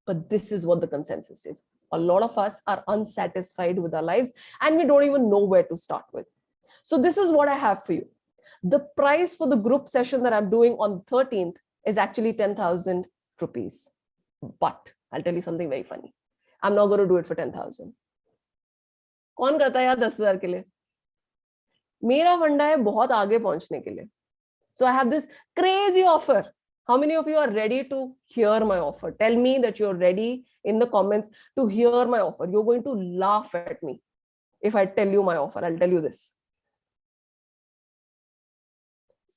But this is what the consensus is. A lot of us are unsatisfied with our lives and we don't even know where to start with. So this is what I have for you. The price for the group session that I'm doing on the 13th is actually 10,000 rupees. But I'll tell you something very funny. I'm not going to do it for 10,000. कौन करता है यार 10,000 के लिए? मेरा फंडा है बहुत आगे पहुंचने के लिए. So I have this crazy offer. How many of you are ready to hear my offer? Tell me that you're ready in the comments to hear my offer. You're going to laugh at me if I tell you my offer. I'll tell you this.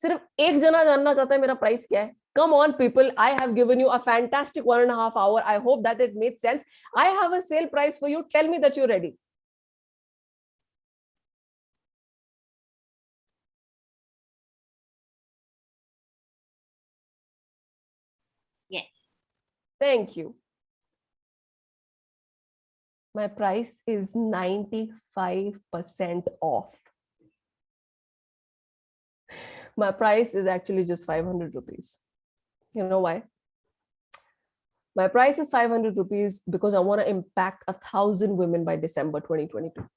सिर्फ एक जना जानना चाहता है मेरा price क्या है. Come on, people. I have given you a fantastic 1.5 hours. I hope that it made sense. I have a sale price for you. Tell me that you're ready. Yes. Thank you. My price is 95% off. My price is actually just 500 rupees. You know why? My price is 500 rupees because I want to impact 1,000 women by December 2022.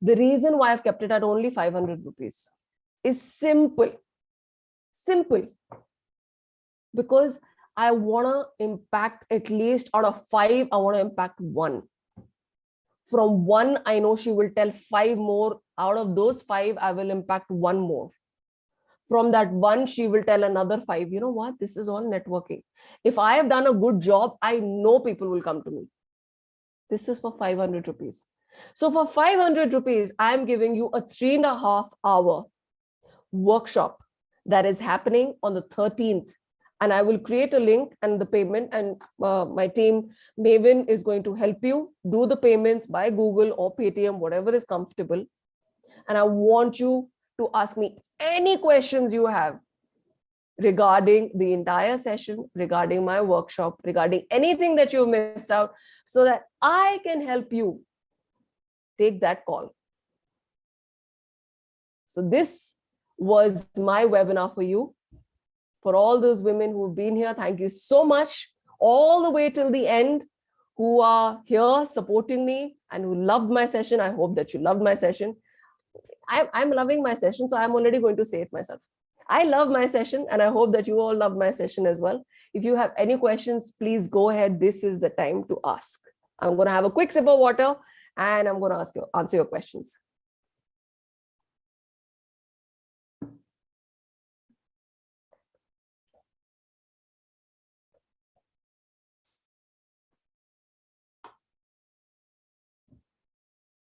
The reason why I've kept it at only 500 rupees is simple. Simple. Because I want to impact at least out of 5, I want to impact 1. From 1, I know she will tell 5 more. Out of those 5, I will impact 1 more. From that 1, she will tell another 5. You know what? This is all networking. If I have done a good job, I know people will come to me. This is for 500 rupees. So for 500 rupees, I am giving you a 3.5 hour workshop that is happening on the 13th. And I will create a link and the payment, and my team, Maven, is going to help you do the payments by Google or Paytm, whatever is comfortable. And I want you to ask me any questions you have regarding the entire session, regarding my workshop, regarding anything that you've missed out, so that I can help you take that call. So this was my webinar for you. For all those women who've been here, thank you so much, all the way till the end, who are here supporting me and who loved my session. I hope that you loved my session. I'm loving my session, so I'm already going to say it myself. I love my session, and I hope that you all love my session as well. If you have any questions, please go ahead. This is the time to ask. I'm going to have a quick sip of water, and I'm going to answer your questions.